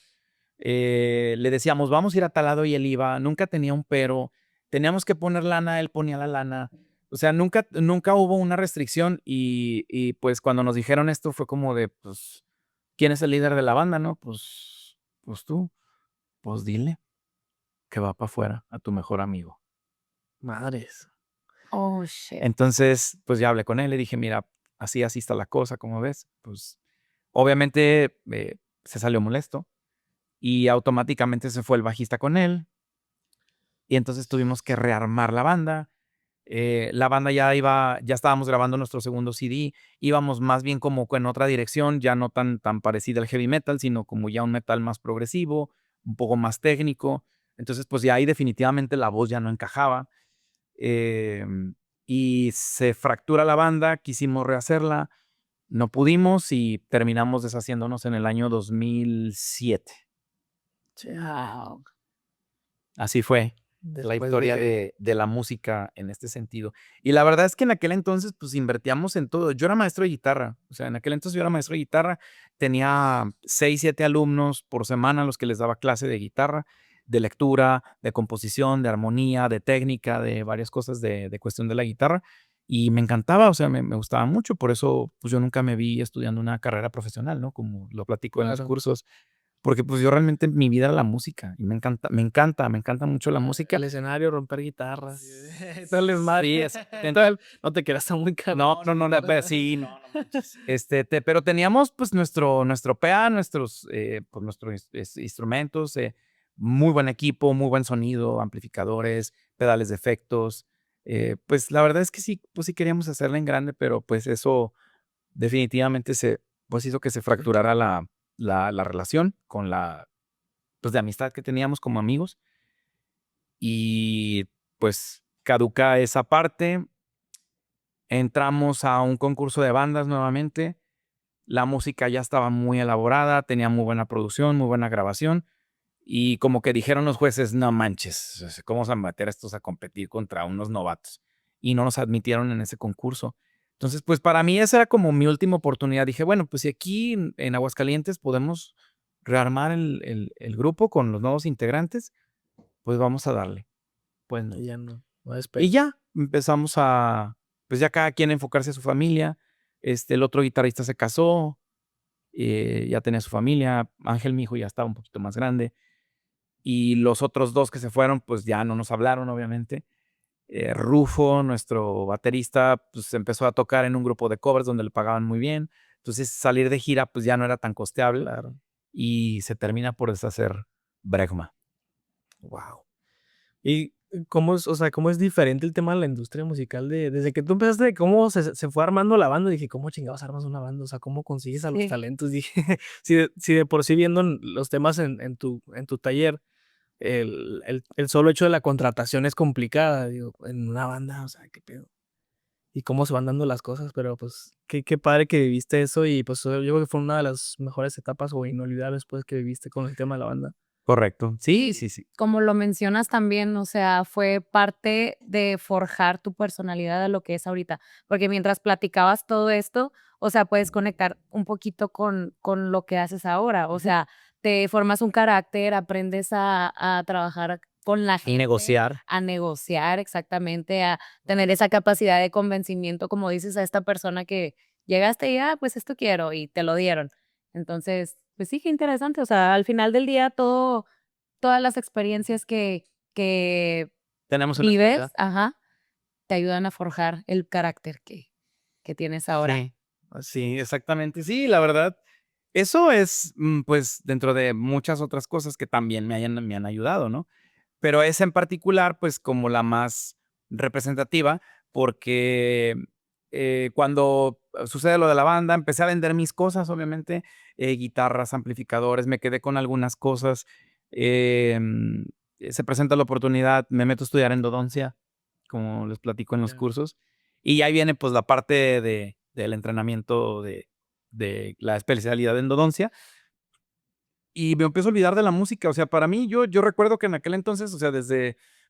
Le decíamos, vamos a ir a tal lado y él iba, nunca tenía un pero. Teníamos que poner lana, él ponía la lana. O sea, nunca hubo una restricción y pues cuando nos dijeron esto fue como de, pues, ¿quién es el líder de la banda, no? Pues tú, pues dile que va para afuera a tu mejor amigo. Madres. Oh, shit. Entonces, pues ya hablé con él, le dije, mira, así está la cosa, como ves. Pues obviamente se salió molesto y automáticamente se fue el bajista con él y entonces tuvimos que rearmar la banda. La banda ya estábamos grabando nuestro segundo CD, íbamos más bien como en otra dirección, ya no tan parecida al heavy metal, sino como ya un metal más progresivo, un poco más técnico. Entonces, pues ya ahí definitivamente la voz ya no encajaba. Y se fractura la banda, quisimos rehacerla, no pudimos y terminamos deshaciéndonos en el año 2007. Wow. Así fue la Después historia de la música en este sentido. Y la verdad es que en aquel entonces, pues invertíamos en todo. Yo era maestro de guitarra, o sea, en aquel entonces yo era maestro de guitarra, tenía 6, 7 alumnos por semana a los que les daba clase de guitarra, de lectura, de composición, de armonía, de técnica, de varias cosas de cuestión de la guitarra. Y me encantaba, o sea, me gustaba mucho, por eso pues yo nunca me vi estudiando una carrera profesional, ¿no? Como lo platico en los Claro. cursos. Porque pues yo realmente mi vida era la música y me encanta mucho la música. El escenario, romper guitarras. Todo el desmadre. Sí, exactamente. Todo no te quedas tan muy caro. No, sí, no manches. Pero teníamos pues nuestro PA, pues, nuestros instrumentos, muy buen equipo, muy buen sonido, amplificadores, pedales de efectos. Pues la verdad es que sí, pues sí queríamos hacerla en grande, pero pues eso definitivamente pues hizo que se fracturara la relación con pues de amistad que teníamos como amigos. Y pues caduca esa parte. Entramos a un concurso de bandas nuevamente. La música ya estaba muy elaborada, tenía muy buena producción, muy buena grabación. Y como que dijeron los jueces, no manches, o sea, ¿cómo vamos a meter a estos a competir contra unos novatos? Y no nos admitieron en ese concurso. Entonces, pues para mí esa era como mi última oportunidad. Dije, bueno, pues si aquí en Aguascalientes podemos rearmar el grupo con los nuevos integrantes, pues vamos a darle. Pues no. Ya no. Y ya empezamos pues ya cada quien a enfocarse a su familia. El otro guitarrista se casó, ya tenía su familia. Ángel, mi hijo, ya estaba un poquito más grande. Y los otros dos que se fueron, pues ya no nos hablaron, obviamente. Rufo, nuestro baterista, pues empezó a tocar en un grupo de covers donde le pagaban muy bien. Entonces salir de gira, pues ya no era tan costeable. Claro. Y se termina por deshacer Bregma. Wow. ¿Y cómo es, o sea, cómo es diferente el tema de la industria musical desde que tú empezaste, cómo se fue armando la banda? Dije, ¿cómo chingados armas una banda? O sea, ¿cómo consigues a los Sí. talentos? Dije, si de por sí viendo los temas en tu taller, el solo hecho de la contratación es complicada, digo, en una banda, o sea, qué pedo. Y cómo se van dando las cosas, pero pues qué padre que viviste eso y pues yo creo que fue una de las mejores etapas o inolvidables pues que viviste con el tema de la banda. Correcto. Sí, sí, sí. Como lo mencionas también, o sea, fue parte de forjar tu personalidad a lo que es ahorita, porque mientras platicabas todo esto, o sea, puedes conectar un poquito con lo que haces ahora, o sea, te formas un carácter, aprendes a trabajar con la gente, Negociar. a negociar exactamente, a tener esa capacidad de convencimiento, como dices, a esta persona que llegaste y, pues esto quiero, y te lo dieron. Entonces, pues sí, qué interesante, o sea, al final del día todas las experiencias que Tenemos una vives, actividad. te ayudan a forjar el carácter que tienes ahora. Sí, sí, exactamente. Sí, la verdad, eso es, pues, dentro de muchas otras cosas que también me han ayudado, ¿no? Pero esa en particular, pues, como la más representativa, porque, cuando sucede lo de la banda, empecé a vender mis cosas, obviamente, guitarras, amplificadores, me quedé con algunas cosas, se presenta la oportunidad, me meto a estudiar endodoncia, como les platico en los Ya. cursos, y ahí viene, pues, la parte del entrenamiento de la especialidad de endodoncia. Y me empiezo a olvidar de la música, o sea, para mí, yo recuerdo que en aquel entonces, o sea,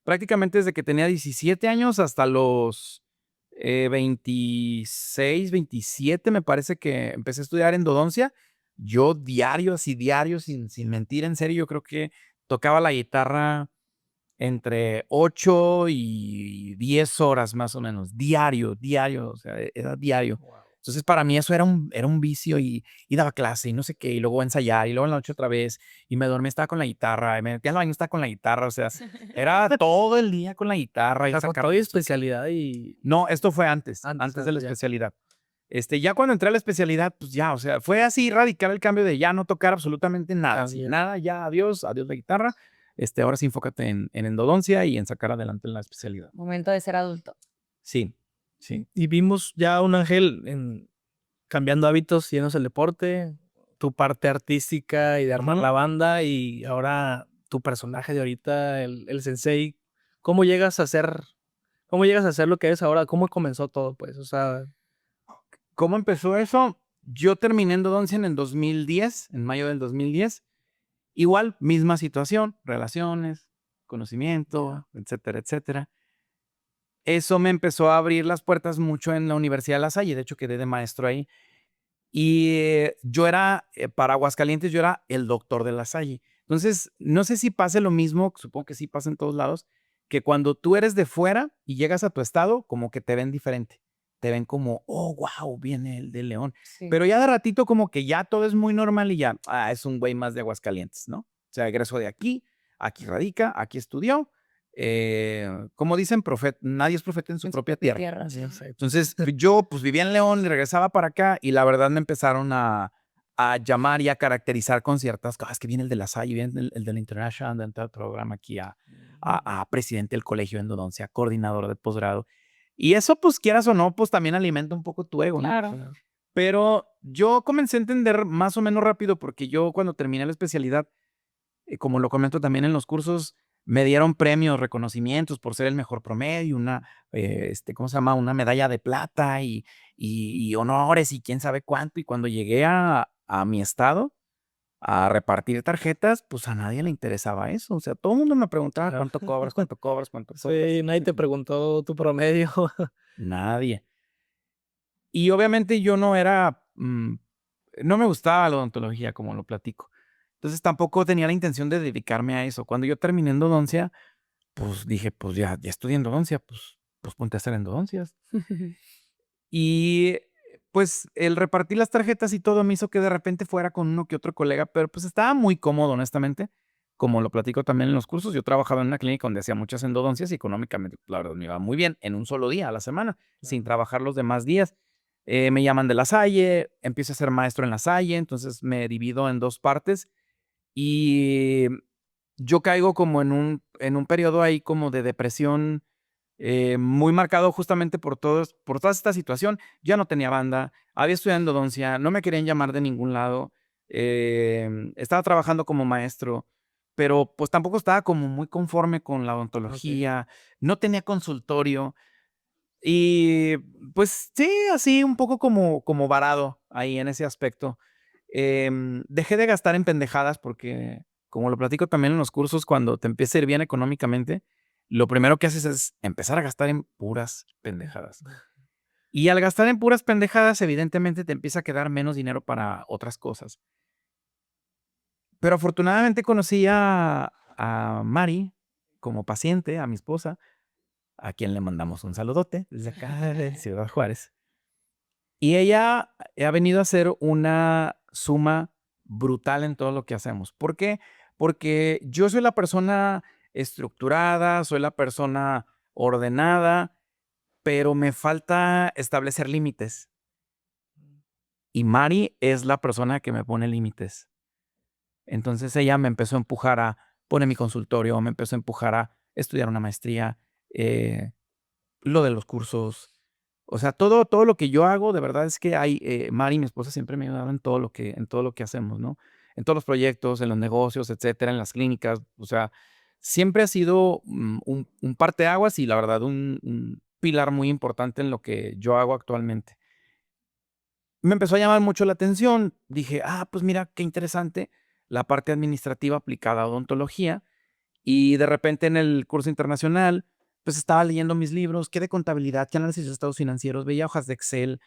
prácticamente desde que tenía 17 años hasta los 26, 27, me parece que empecé a estudiar endodoncia. Yo diario, así diario, sin mentir, en serio, yo creo que tocaba la guitarra entre 8 y 10 horas más o menos, diario, o sea, era diario. Entonces, para mí eso era un vicio y daba clase y no sé qué, y luego ensayar, y luego en la noche otra vez, y me dormía, estaba con la guitarra, y me metía al baño, estaba con la guitarra, o sea, era todo el día con la guitarra O y sea, con sacar. todo y especialidad y No, esto fue antes de la antes ya. especialidad. Ya cuando entré a la especialidad, pues ya, o sea, fue así radical el cambio de ya no tocar absolutamente nada, Ah, bien. nada, ya adiós la guitarra. Ahora sí enfócate en endodoncia y en sacar adelante la especialidad. Momento de ser adulto. Sí, sí. Y vimos ya un Ángel cambiando hábitos, yéndose al deporte, tu parte artística y de armar Ujú. la banda y ahora tu personaje de ahorita, el sensei. ¿Cómo llegas a ser lo que eres ahora? ¿Cómo comenzó todo, pues? O sea, ¿Cómo empezó eso? Yo terminé endodoncia en el 2010, en mayo del 2010. Igual, misma situación, relaciones, conocimiento, etcétera, etcétera. Eso me empezó a abrir las puertas mucho en la Universidad de La Salle. De hecho, quedé de maestro ahí. Y yo era, para Aguascalientes, yo era el doctor de La Salle. Entonces, no sé si pase lo mismo, supongo que sí pasa en todos lados, que cuando tú eres de fuera y llegas a tu estado, como que te ven diferente. Te ven como, oh, wow, viene el de León. Sí. Pero ya de ratito como que ya todo es muy normal y ya, es un güey más de Aguascalientes, ¿no? O sea, egresó de aquí radica, aquí estudió. Como dicen, nadie es profeta en su propia tierra. sí, sí. Entonces, yo pues vivía en León y regresaba para acá y la verdad me empezaron a llamar y a caracterizar con ciertas cosas, que viene el de La Salle, viene el del International Dental Program aquí a presidente del colegio de endodoncia, coordinador de posgrado. Y eso, pues quieras o no, pues también alimenta un poco tu ego, ¿no? Claro. Pero yo comencé a entender más o menos rápido porque yo cuando terminé la especialidad, como lo comento también en los cursos, me dieron premios, reconocimientos por ser el mejor promedio, ¿cómo se llama? Una medalla de plata y honores y quién sabe cuánto. Y cuando llegué a mi estado a repartir tarjetas, pues a nadie le interesaba eso. O sea, todo el mundo me preguntaba Claro. cuánto cobras, cuánto cobras, cuánto cobras. Sí, nadie te preguntó tu promedio. Nadie. Y obviamente yo no era, no me gustaba la odontología, como lo platico. Entonces tampoco tenía la intención de dedicarme a eso. Cuando yo terminé endodoncia, pues dije, pues ya estudié endodoncia, pues ponte a hacer endodoncias. Y pues el repartir las tarjetas y todo me hizo que de repente fuera con uno que otro colega, pero pues estaba muy cómodo, honestamente. Como lo platico también en los cursos, yo trabajaba en una clínica donde hacía muchas endodoncias y económicamente, la verdad, me iba muy bien en un solo día a la semana, sin trabajar los demás días. Me llaman de La Salle, empiezo a ser maestro en La Salle, entonces me divido en dos partes y yo caigo como en un periodo ahí como de depresión muy marcado justamente por toda esta situación. Ya no tenía banda, había estudiado endodoncia, no me querían llamar de ningún lado, estaba trabajando como maestro, pero pues tampoco estaba como muy conforme con la odontología, no tenía consultorio y pues sí, así un poco como varado ahí en ese aspecto. Dejé de gastar en pendejadas porque, como lo platico también en los cursos, cuando te empieza a ir bien económicamente, lo primero que haces es empezar a gastar en puras pendejadas. Y al gastar en puras pendejadas, evidentemente te empieza a quedar menos dinero para otras cosas. Pero afortunadamente conocí a Mari como paciente, a mi esposa, a quien le mandamos un saludote desde acá de Ciudad Juárez. Y ella ha venido a hacer una suma brutal en todo lo que hacemos. ¿Por qué? Porque yo soy la persona estructurada, soy la persona ordenada, pero me falta establecer límites. Y Mari es la persona que me pone límites. Entonces ella me empezó a empujar a poner mi consultorio, me empezó a empujar a estudiar una maestría, lo de los cursos. O sea, todo lo que yo hago, de verdad es que Mari, mi esposa, siempre me ha ayudado en todo lo que hacemos, ¿no? En todos los proyectos, en los negocios, etcétera, en las clínicas. O sea, siempre ha sido un parteaguas y la verdad un pilar muy importante en lo que yo hago actualmente. Me empezó a llamar mucho la atención. Dije, pues mira, qué interesante la parte administrativa aplicada a odontología. Y de repente en el curso internacional, pues estaba leyendo mis libros, qué de contabilidad, qué análisis de estados financieros, veía hojas de Excel,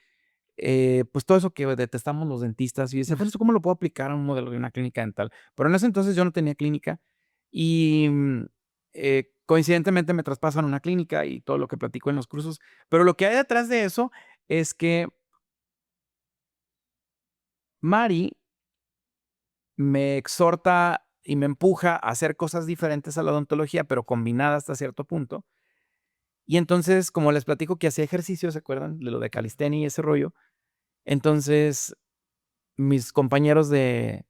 pues todo eso que detestamos los dentistas. Y decía, bueno, ¿eso cómo lo puedo aplicar a un modelo de una clínica dental? Pero en ese entonces yo no tenía clínica. Y Coincidentemente me traspasan a una clínica y todo lo que platico en los cursos, pero lo que hay detrás de eso es que Mari me exhorta y me empuja a hacer cosas diferentes a la odontología, pero combinadas hasta cierto punto. Y entonces, como les platico que hacía ejercicio, ¿se acuerdan? De lo de calistenia y ese rollo. Entonces, mis compañeros del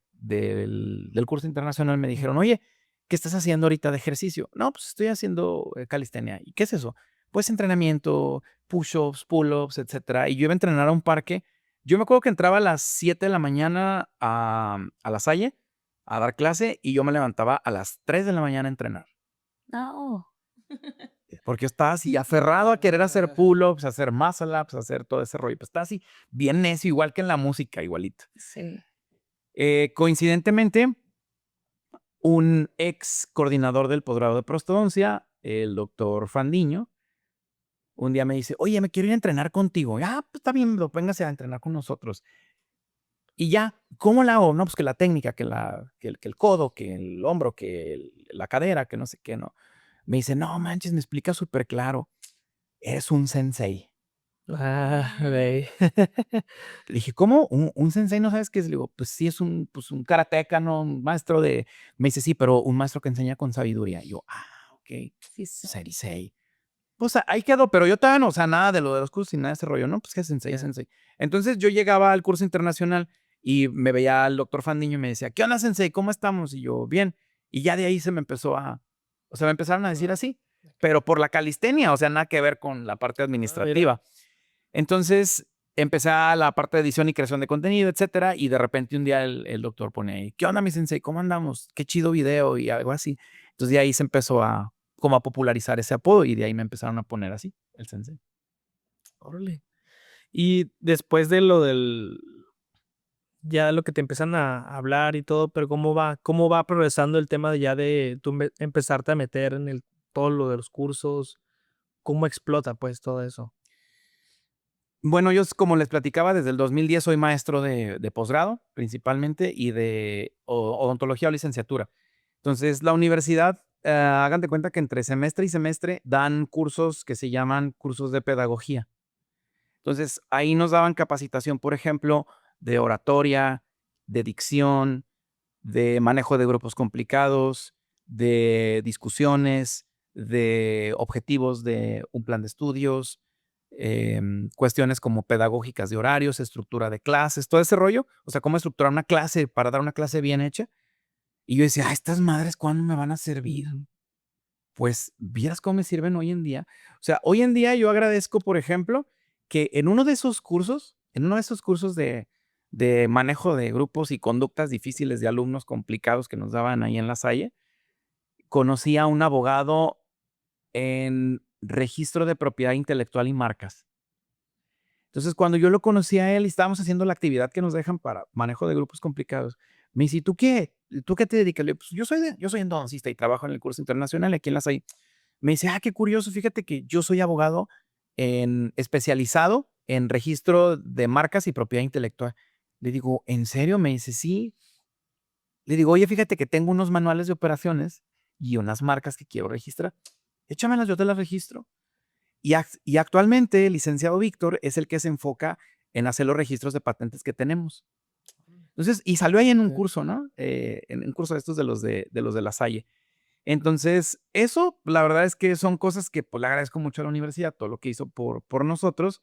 curso internacional me dijeron, oye, ¿qué estás haciendo ahorita de ejercicio? No, pues estoy haciendo calistenia. ¿Y qué es eso? Pues entrenamiento, push-ups, pull-ups, etcétera. Y yo iba a entrenar a un parque. Yo me acuerdo que entraba a las 7 de la mañana a La Salle a dar clase y yo me levantaba a las 3 de la mañana a entrenar. No. Porque yo estaba así aferrado a querer hacer pull-ups, hacer muscle-ups, hacer todo ese rollo. Pues estaba así bien necio, igual que en la música, igualito. Sí. Coincidentemente, un ex coordinador del posgrado de prostodoncia, el doctor Fandiño, un día me dice, oye, me quiero ir a entrenar contigo. Ah, pues está bien, véngase a entrenar con nosotros. Y ya, ¿cómo la hago? No, pues que la técnica, que el codo, que el hombro, que la cadera, que no sé qué, ¿no? Me dice, no manches, me explica súper claro. Eres un sensei. Ah, güey. Le dije, ¿cómo? ¿Un sensei no sabes qué es? Le digo, pues sí, es un karateca, ¿no? Un maestro de... Me dice, sí, pero un maestro que enseña con sabiduría. Y yo, ok, Sí, sensei. Pues ahí quedó, pero yo todavía no, o sea, nada de lo de los cursos y nada de ese rollo, ¿no? Pues que es sensei, es sensei. Entonces yo llegaba al curso internacional y me veía al doctor Fandiño y me decía, ¿qué onda, sensei? ¿Cómo estamos? Y yo, bien. Y ya de ahí se me empezó o sea, me empezaron a decir así, pero por la calistenia, o sea, nada que ver con la parte administrativa. Entonces empecé a la parte de edición y creación de contenido, etcétera, y de repente un día el doctor pone ahí, ¿qué onda, mi sensei? ¿Cómo andamos? Qué chido video y algo así. Entonces de ahí se empezó como a popularizar ese apodo y de ahí me empezaron a poner así, el sensei. Órale. Y después de lo ya lo que te empiezan a hablar y todo, pero cómo va progresando el tema de ya de tú empezarte a meter en todo lo de los cursos, cómo explota pues todo eso. Bueno, yo como les platicaba, desde el 2010 soy maestro de posgrado principalmente y de odontología o licenciatura. Entonces, la universidad, hagan de cuenta que entre semestre y semestre dan cursos que se llaman cursos de pedagogía. Entonces, ahí nos daban capacitación, por ejemplo, de oratoria, de dicción, de manejo de grupos complicados, de discusiones, de objetivos de un plan de estudios, cuestiones como pedagógicas de horarios, estructura de clases, todo ese rollo. O sea, cómo estructurar una clase para dar una clase bien hecha. Y yo decía, estas madres, ¿cuándo me van a servir? Pues, ¿vieras cómo me sirven hoy en día? O sea, hoy en día yo agradezco, por ejemplo, que en uno de esos cursos, de manejo de grupos y conductas difíciles de alumnos complicados que nos daban ahí en La Salle, conocí a un abogado en registro de propiedad intelectual y marcas. Entonces, cuando yo lo conocí a él y estábamos haciendo la actividad que nos dejan para manejo de grupos complicados, me dice, ¿tú qué? ¿Tú qué te dedicas? Le digo, pues yo soy endodoncista y trabajo en el curso internacional aquí en La Salle. Me dice, qué curioso, fíjate que yo soy abogado especializado en registro de marcas y propiedad intelectual. Le digo, ¿en serio? Me dice, sí. Le digo, oye, fíjate que tengo unos manuales de operaciones y unas marcas que quiero registrar. Échamelas, yo te las registro. Y actualmente el licenciado Víctor es el que se enfoca en hacer los registros de patentes que tenemos. Entonces, y salió ahí en un curso, ¿no? En un curso de estos de los de La Salle. Entonces, eso, la verdad es que son cosas que pues, le agradezco mucho a la universidad, todo lo que hizo por nosotros.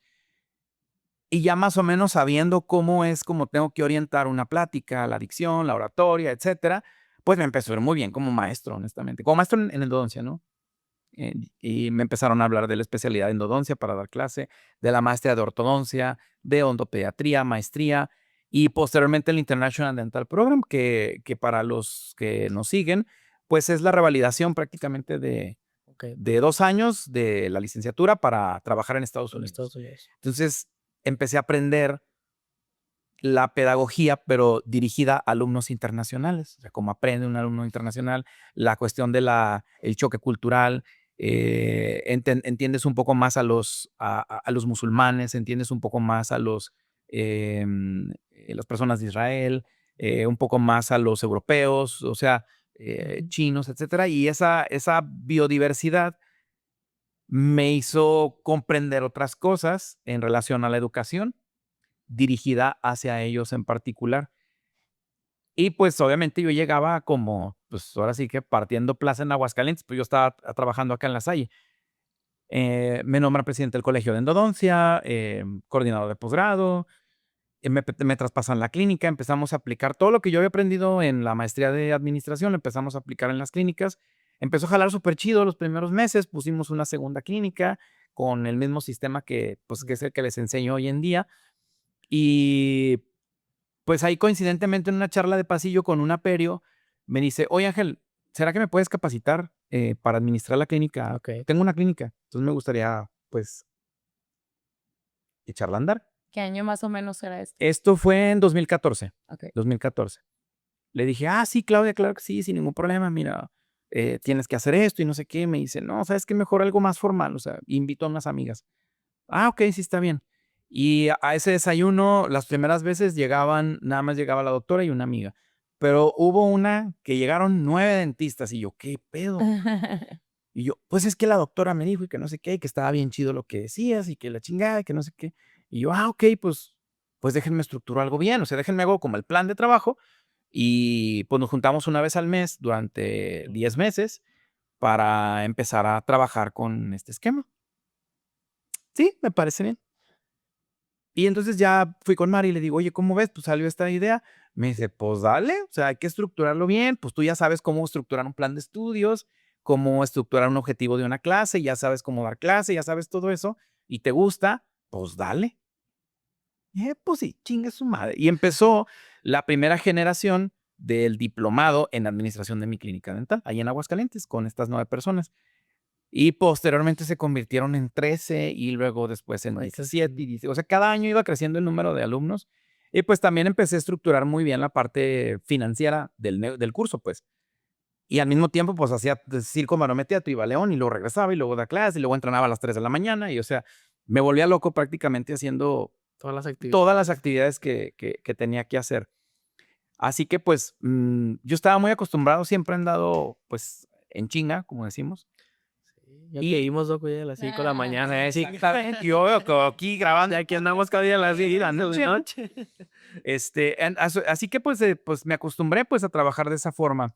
Y ya más o menos sabiendo cómo es como tengo que orientar una plática, la dicción, la oratoria, etcétera, pues me empezó a ir muy bien como maestro, honestamente. Como maestro en endodoncia, ¿no? Y me empezaron a hablar de la especialidad de endodoncia para dar clase, de la maestría de ortodoncia, de odontopediatría, maestría y posteriormente el International Dental Program, que para los que nos siguen, pues es la revalidación prácticamente de 2 años de la licenciatura para trabajar en Estados En Unidos. Estados Unidos. Entonces empecé a aprender la pedagogía, pero dirigida a alumnos internacionales. O sea, cómo aprende un alumno internacional, la cuestión de el choque cultural, entiendes un poco más a los musulmanes, entiendes un poco más a las personas de Israel, un poco más a los europeos, o sea, chinos, etcétera. Y esa biodiversidad me hizo comprender otras cosas en relación a la educación dirigida hacia ellos en particular. Y pues obviamente yo llegaba como, pues ahora sí que partiendo plaza en Aguascalientes, pues yo estaba trabajando acá en La Salle. Me nombran presidente del Colegio de Endodoncia, coordinador de posgrado, me traspasan la clínica, empezamos a aplicar todo lo que yo había aprendido en la maestría de administración, lo empezamos a aplicar en las clínicas. Empezó a jalar súper chido los primeros meses, pusimos una segunda clínica con el mismo sistema que, pues, que es el que les enseño hoy en día. Y pues ahí coincidentemente en una charla de pasillo con una perio, me dice, oye Ángel, ¿será que me puedes capacitar para administrar la clínica? Ok. Tengo una clínica, entonces me gustaría pues echarla a andar. ¿Qué año más o menos era esto? Esto fue en 2014. Ok. 2014. Le dije, sí, Claudia, claro que sí, sin ningún problema, mira, tienes que hacer esto y no sé qué. Me dice, no, ¿sabes qué? Mejor algo más formal, o sea, invito a unas amigas. Ok, sí, está bien. Y a ese desayuno, las primeras veces nada más llegaba la doctora y una amiga. Pero hubo una que llegaron 9 dentistas y yo, ¿qué pedo? Y yo, pues es que la doctora me dijo y que no sé qué, y que estaba bien chido lo que decías y que la chingada y que no sé qué. Y yo, ok, pues déjenme estructurar algo bien, o sea, déjenme hago como el plan de trabajo y pues nos juntamos una vez al mes durante 10 meses para empezar a trabajar con este esquema. Sí, me parece bien. Y entonces ya fui con Mari y le digo, oye, ¿cómo ves? Pues salió esta idea. Me dice, pues dale, o sea, hay que estructurarlo bien. Pues tú ya sabes cómo estructurar un plan de estudios, cómo estructurar un objetivo de una clase, ya sabes cómo dar clase, ya sabes todo eso y te gusta, pues dale. Pues sí, chingue su madre. Y empezó la primera generación del diplomado en administración de mi clínica dental, ahí en Aguascalientes, con estas 9 personas. Y posteriormente se convirtieron en 13 y luego después en 17 y 16. O sea, cada año iba creciendo el número de alumnos. Y pues también empecé a estructurar muy bien la parte financiera del curso, pues. Y al mismo tiempo, pues hacía circo, maroma, teatro, iba a León y luego regresaba y luego da clase y luego entrenaba a las 3 de la mañana. Y o sea, me volvía loco prácticamente haciendo Todas las actividades. todas las actividades que tenía que hacer. Así que pues yo estaba muy acostumbrado, siempre he andado pues en chinga, como decimos. Ya que vimos, Doc, ya a las 5 de la mañana. Sí, Exactamente. Yo veo que aquí grabando. ya que andamos cada día a las 10 de la noche. Así que pues me acostumbré pues a trabajar de esa forma.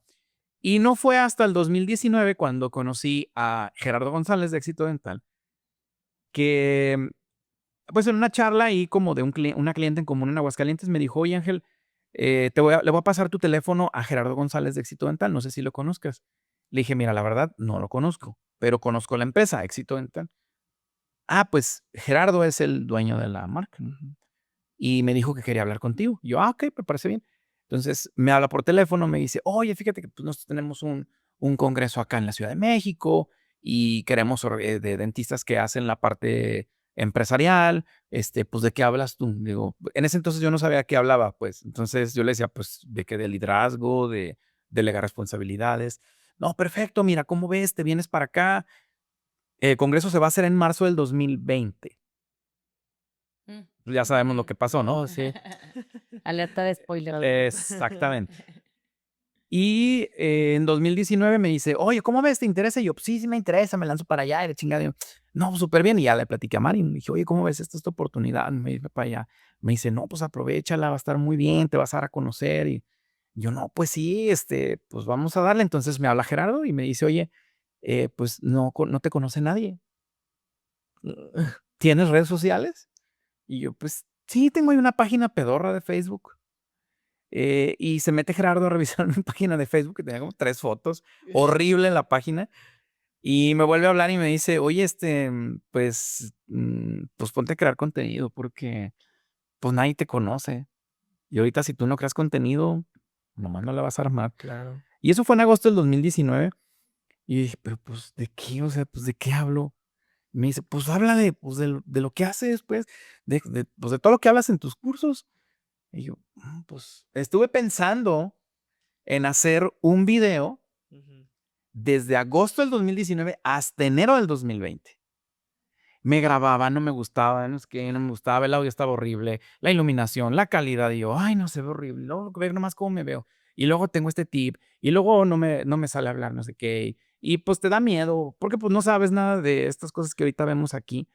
Y no fue hasta el 2019 cuando conocí a Gerardo González de Éxito Dental, que pues en una charla ahí como de una cliente en común en Aguascalientes me dijo, oye Ángel, le voy a pasar tu teléfono a Gerardo González de Éxito Dental, no sé si lo conozcas. Le dije, mira, la verdad no lo conozco, pero conozco la empresa, Éxito Dental. Pues Gerardo es el dueño de la marca. Y me dijo que quería hablar contigo. Yo, ok, me parece bien. Entonces me habla por teléfono, me dice, oye, fíjate que pues, nosotros tenemos un congreso acá en la Ciudad de México y queremos de dentistas que hacen la parte empresarial. Pues, ¿de qué hablas tú? Digo, en ese entonces yo no sabía qué hablaba, pues. Entonces yo le decía, pues, de qué, de liderazgo, de delegar responsabilidades. No, perfecto, mira, ¿cómo ves? ¿Te vienes para acá? El congreso se va a hacer en marzo del 2020. Ya sabemos lo que pasó, ¿no? Oh, sí. Alerta de spoiler. Exactamente. Y en 2019 me dice, oye, ¿cómo ves? ¿Te interesa? Y yo, pues, sí me interesa, me lanzo para allá. Y de chingada, yo, no, súper bien. Y ya le platiqué a Mari. Me dije, oye, ¿cómo ves esta oportunidad? Me dice para allá. Me dice, no, pues aprovéchala, va a estar muy bien, te vas a dar a conocer. Y yo, no, pues sí, pues vamos a darle. Entonces me habla Gerardo y me dice, oye, pues no te conoce nadie. ¿Tienes redes sociales? Y yo, pues sí, tengo ahí una página pedorra de Facebook. Y se mete Gerardo a revisar mi página de Facebook, que tenía como 3 fotos, horrible la página. Y me vuelve a hablar y me dice, oye, pues ponte a crear contenido porque pues nadie te conoce. Y ahorita si tú no creas contenido, nomás no la vas a armar. Claro. Y eso fue en agosto del 2019. Y dije, pero pues, ¿de qué? O sea, pues, ¿de qué hablo? Me dice, pues habla pues, de lo que haces, pues, pues, de todo lo que hablas en tus cursos. Y yo, pues, estuve pensando en hacer un video desde agosto del 2019 hasta enero del 2020. Me grababa, no me gustaba, no es que no me gustaba, el audio estaba horrible, la iluminación, la calidad, y yo, ay, no, se ve horrible, no, ver nomás cómo me veo. y luego tengo este tip, y luego no me sale hablar no sé qué, y pues te da miedo, porque pues no sabes nada de estas cosas que ahorita vemos aquí.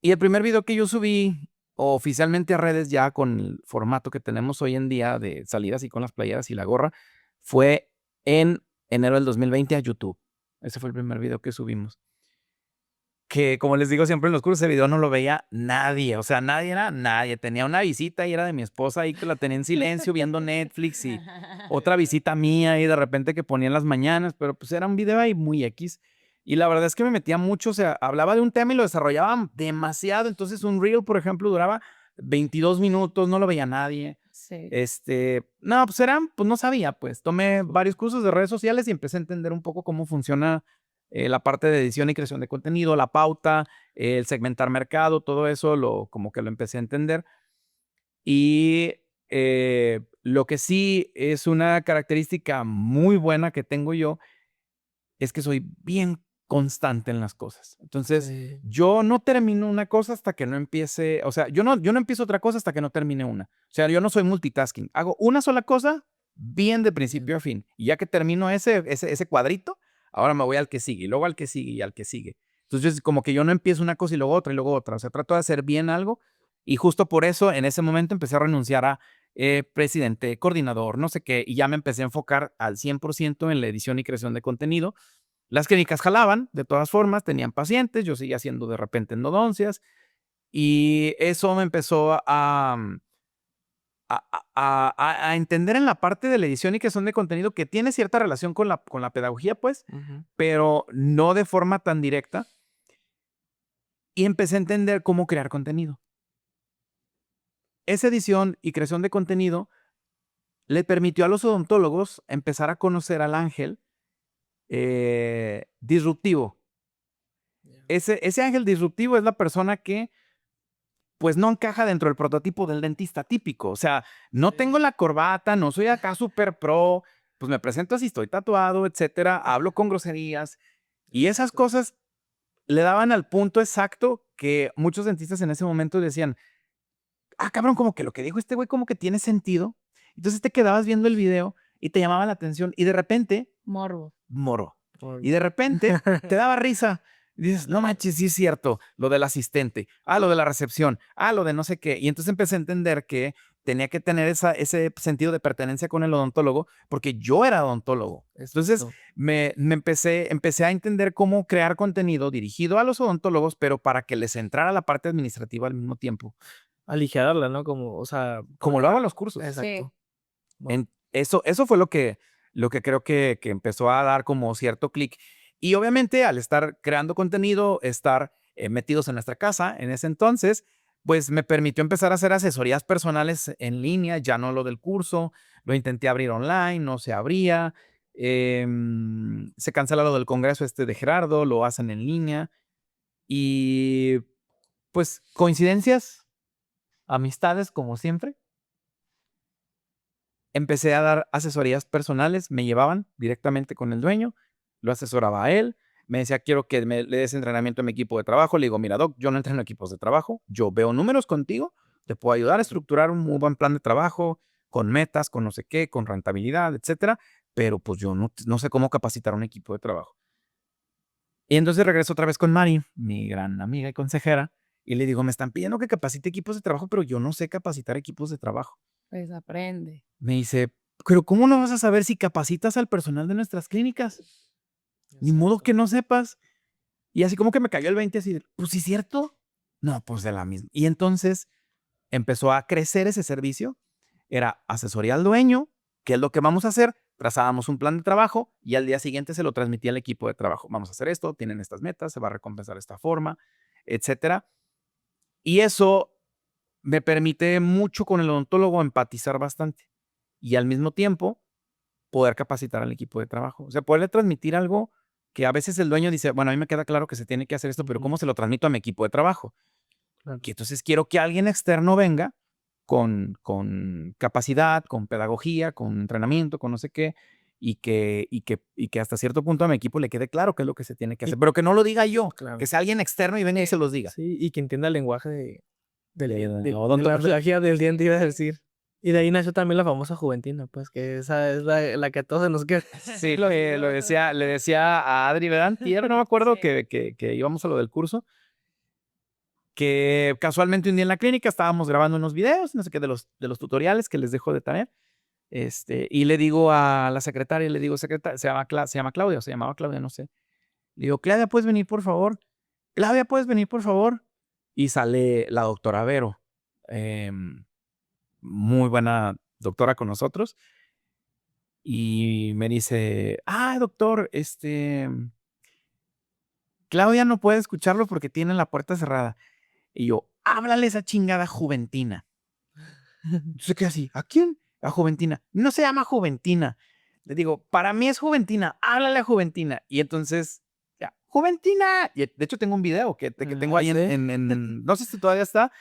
Y el primer video que yo subí oficialmente a redes ya con el formato que tenemos hoy en día de salir así con las playeras y la gorra, fue en enero del 2020 a YouTube. Ese fue el primer video que subimos. Que como les digo siempre en los cursos, ese video no lo veía nadie, o sea, nadie. Tenía una visita y era de mi esposa ahí que la tenía en silencio viendo Netflix y otra visita mía y de repente que ponía en las mañanas, pero pues era un video ahí muy X. Y la verdad es que me metía mucho, o sea, hablaba de un tema y lo desarrollaba demasiado. Entonces un reel, por ejemplo, duraba 22 minutos, no lo veía nadie. Sí. No, pues no sabía, pues. Tomé varios cursos de redes sociales y empecé a entender un poco cómo funciona la parte de edición y creación de contenido, la pauta, el segmentar mercado, todo eso como que lo empecé a entender. Y lo que sí es una característica muy buena que tengo yo es que soy bien constante en las cosas. Entonces, Sí. yo no termino una cosa hasta que no empiece, o sea, yo no empiezo otra cosa hasta que no termine una. O sea, yo no soy multitasking. Hago una sola cosa bien de principio a fin. Y ya que termino ese cuadrito, ahora me voy al que sigue, y luego al que sigue, y al que sigue. Entonces, como que yo no empiezo una cosa y luego otra, y luego otra. O sea, trato de hacer bien algo. Y justo por eso, en ese momento, empecé a renunciar a presidente, coordinador, no sé qué, y ya me empecé a enfocar al 100% en la edición y creación de contenido. Las clínicas jalaban, de todas formas, tenían pacientes, yo seguía haciendo de repente endodoncias, y eso me empezó a entender en la parte de la edición y creación de contenido que tiene cierta relación con la pedagogía, pues, pero no de forma tan directa. Y empecé a entender cómo crear contenido. Esa edición y creación de contenido le permitió a los odontólogos empezar a conocer al ángel disruptivo. Ese ángel disruptivo es la persona que pues no encaja dentro del prototipo del dentista típico. O sea, no tengo la corbata, no soy acá súper pro, pues me presento así, estoy tatuado, etcétera, hablo con groserías y esas cosas le daban al punto exacto que muchos dentistas en ese momento decían, cabrón, como que lo que dijo este güey como que tiene sentido. Entonces te quedabas viendo el video y te llamaba la atención y de repente, Morbo. y de repente te daba risa. Y dices, no manches, sí es cierto, lo del asistente, lo de la recepción, lo de no sé qué. Y entonces empecé a entender que tenía que tener ese sentido de pertenencia con el odontólogo, porque yo era odontólogo. Entonces me empecé a entender cómo crear contenido dirigido a los odontólogos, pero para que les entrara la parte administrativa al mismo tiempo. Aligerarla, ¿no? Como, o sea, Como lo hago en los cursos. exacto. Eso fue lo que creo que empezó a dar como cierto clic. Y obviamente al estar creando contenido, estar metidos en nuestra casa en ese entonces, pues me permitió empezar a hacer asesorías personales en línea, ya no lo del curso. Lo intenté abrir online, no se abría. Se cancela lo del congreso de Gerardo, lo hacen en línea. Y pues coincidencias, amistades como siempre. Empecé a dar asesorías personales, me llevaban directamente con el dueño, lo asesoraba a él, me decía, quiero que le des entrenamiento a mi equipo de trabajo. Le digo, mira, doc, yo no entreno equipos de trabajo, yo veo números contigo, te puedo ayudar a estructurar un muy buen plan de trabajo, con metas, con no sé qué, con rentabilidad, etcétera, pero pues yo no sé cómo capacitar a un equipo de trabajo. Y entonces regreso otra vez con Mari, mi gran amiga y consejera, y le digo, me están pidiendo que capacite equipos de trabajo, pero yo no sé capacitar equipos de trabajo. Pues aprende. Me dice, pero ¿cómo no vas a saber si capacitas al personal de nuestras clínicas? Ni modo que no sepas. Y así como que me cayó el 20 así, pues sí es cierto. No, pues de la misma. Y entonces empezó a crecer ese servicio. Era asesoría al dueño, ¿qué es lo que vamos a hacer? Trazábamos un plan de trabajo y al día siguiente se lo transmitía al equipo de trabajo. Vamos a hacer esto, tienen estas metas, se va a recompensar de esta forma, etcétera. Y eso me permite mucho con el odontólogo empatizar bastante y al mismo tiempo poder capacitar al equipo de trabajo. O sea, poderle transmitir algo que a veces el dueño dice, bueno, a mí me queda claro que se tiene que hacer esto, pero ¿cómo se lo transmito a mi equipo de trabajo? Claro. Y entonces quiero que alguien externo venga con capacidad, con pedagogía, con entrenamiento, con no sé qué, y que hasta cierto punto a mi equipo le quede claro qué es lo que se tiene que hacer, pero que no lo diga yo, Claro. que sea alguien externo y venga y se los diga. Sí, y que entienda el lenguaje de De la odontopedagogía. pedagogía del diente, iba a decir. Y de ahí nació también la famosa Juventina, pues que esa es la que a todos se nos queda. Sí, le decía a Adri, ¿verdad? Antier, no me acuerdo Sí. que íbamos a lo del curso, que casualmente un día en la clínica estábamos grabando unos videos, no sé qué, de los tutoriales que les dejo de tarea. Y le digo a la secretaria, le digo, secretaria, se llama Claudia, o se llamaba Claudia, no sé. Le digo, Claudia, ¿puedes venir, por favor? Claudia, ¿puedes venir, por favor? Y sale la doctora Vero, muy buena doctora con nosotros. Y me dice, doctor, Claudia no puede escucharlo porque tiene la puerta cerrada. Y yo, háblale esa chingada Juventina. Entonces quedé así, ¿a quién? A Juventina. No se llama Juventina. Le digo, para mí es Juventina, háblale a Juventina. Y entonces, ya, Juventina. Y de hecho tengo un video que tengo ahí ¿sí? no sé si todavía está,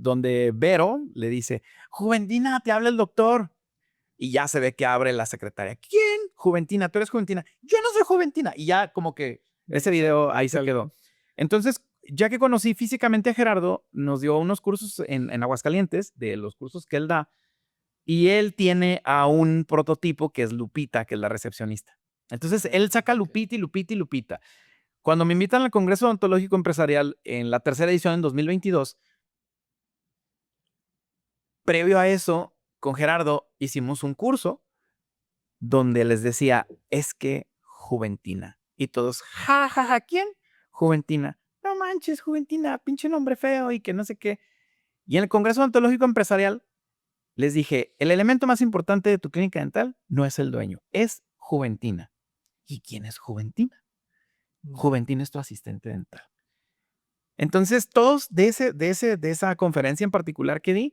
donde Vero le dice, Juventina, te habla el doctor. Y ya se ve que abre la secretaria. ¿Quién? Juventina, tú eres Juventina. Yo no soy Juventina. Y ya como que ese video ahí se quedó. Entonces, ya que conocí físicamente a Gerardo, nos dio unos cursos en Aguascalientes, de los cursos que él da, y él tiene a un prototipo que es Lupita, que es la recepcionista. Entonces, él saca Lupita y Lupita y Lupita. Cuando me invitan al Congreso Odontológico Empresarial en la tercera edición en 2022, previo a eso, con Gerardo hicimos un curso donde les decía, es que Juventina. Y todos, ja, ja, ja, ¿quién? Juventina. No manches, Juventina, pinche nombre feo y que no sé qué. Y en el Congreso Odontológico Empresarial les dije, el elemento más importante de tu clínica dental no es el dueño, es Juventina. ¿Y quién es Juventina? Juventina es tu asistente dental. Entonces, todos de esa conferencia en particular que di,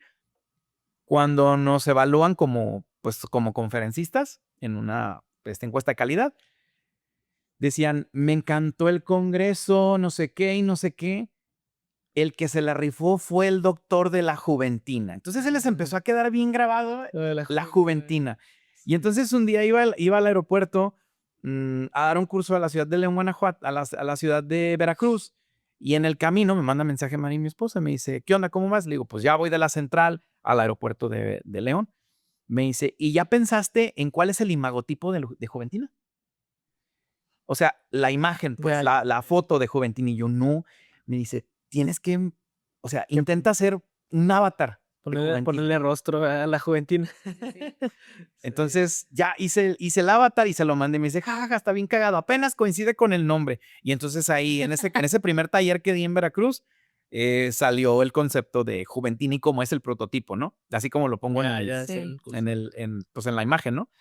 cuando nos evalúan como conferencistas en una encuesta de calidad, decían, me encantó el congreso, no sé qué y no sé qué. El que se la rifó fue el doctor de la Juventina. Entonces se les empezó a quedar bien grabado la Juventina. Y entonces un día iba al aeropuerto a dar un curso a la ciudad de León, Guanajuato, a la ciudad de Veracruz. Y en el camino me manda mensaje María, mi esposa, me dice, ¿qué onda? ¿Cómo vas? Le digo, pues ya voy de la central al aeropuerto de León. Me dice, ¿y ya pensaste en cuál es el imagotipo de Juventina? O sea, la imagen, pues, la foto de Juventina. Y yo, no. Me dice, tienes que, o sea, intenta hacer un avatar. Ponerle rostro a la Juventina. Entonces, ya hice el avatar y se lo mandé. Y me dice, jajaja, está bien cagado. Apenas coincide con el nombre. Y entonces ahí, en ese primer taller que di en Veracruz, salió el concepto de Juventina y cómo es el prototipo, ¿no? Así como lo pongo en la imagen, ¿no?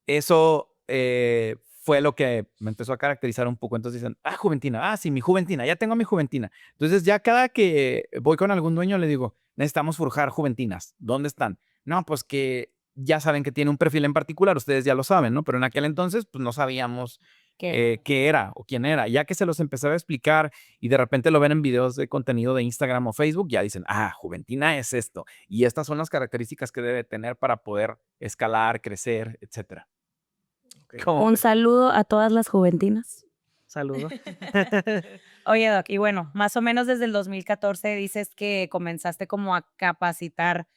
Eso fue lo que me empezó a caracterizar un poco. Entonces dicen, Juventina, sí, mi Juventina, ya tengo mi Juventina. Entonces ya cada que voy con algún dueño le digo, necesitamos forjar Juventinas. ¿Dónde están? No, pues que ya saben que tiene un perfil en particular, ustedes ya lo saben, ¿no? Pero en aquel entonces pues no sabíamos qué era o quién era. Ya que se los empezaba a explicar y de repente lo ven en videos de contenido de Instagram o Facebook, ya dicen, Juventina es esto. Y estas son las características que debe tener para poder escalar, crecer, etcétera. Un saludo a todas las juventinas. Saludo. Oye, Doc, y bueno, más o menos desde el 2014 dices que comenzaste como a capacitar,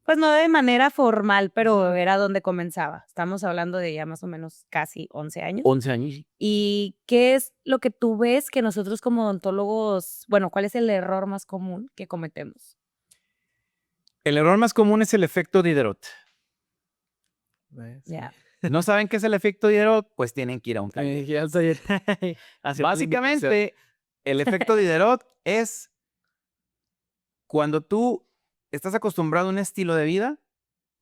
pues no de manera formal, pero era donde comenzaba. Estamos hablando de ya más o menos casi 11 años. 11 años. ¿Y qué es lo que tú ves que nosotros como odontólogos, bueno, cuál es el error más común que cometemos? El error más común es el efecto Diderot. Ya. ¿No saben qué es el efecto Diderot? Pues tienen que ir a un taller. Básicamente, el efecto Diderot es cuando tú estás acostumbrado a un estilo de vida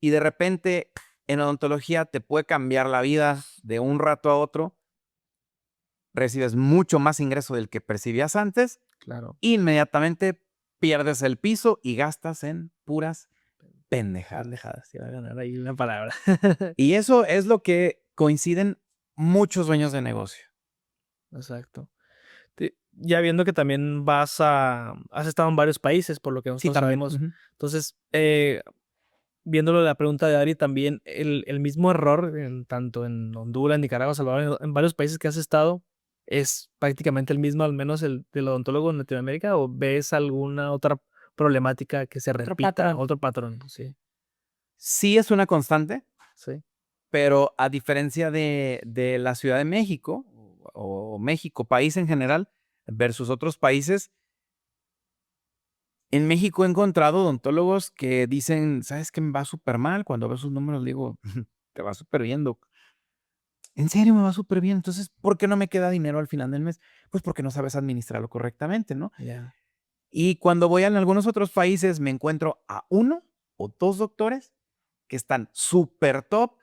y de repente en odontología te puede cambiar la vida de un rato a otro. Recibes mucho más ingreso del que percibías antes. Claro. Inmediatamente pierdes el piso y gastas en puras pendejadas. Pendejadas, iba a ganar ahí una palabra. Y eso es lo que coinciden muchos dueños de negocio. Exacto. Ya viendo que también has estado en varios países, por lo que nosotros sabemos. Entonces, viéndolo la pregunta de Ari, también el mismo error, tanto en Honduras, Nicaragua, Salvador, en varios países que has estado, ¿es prácticamente el mismo, al menos el del odontólogo en Latinoamérica? ¿O ves alguna otra problemática que se repita, patrón. otro patrón, sí. Sí es una constante, Sí. pero a diferencia de la Ciudad de México o México, país en general, versus otros países, en México he encontrado odontólogos que dicen, ¿sabes qué? Me va súper mal. Cuando veo sus números, digo, te va súper bien, doc. En serio, me va súper bien. Entonces, ¿por qué no me queda dinero al final del mes? Pues porque no sabes administrarlo correctamente, ¿no? Ya. Y cuando voy a algunos otros países, me encuentro a uno o dos doctores que están súper top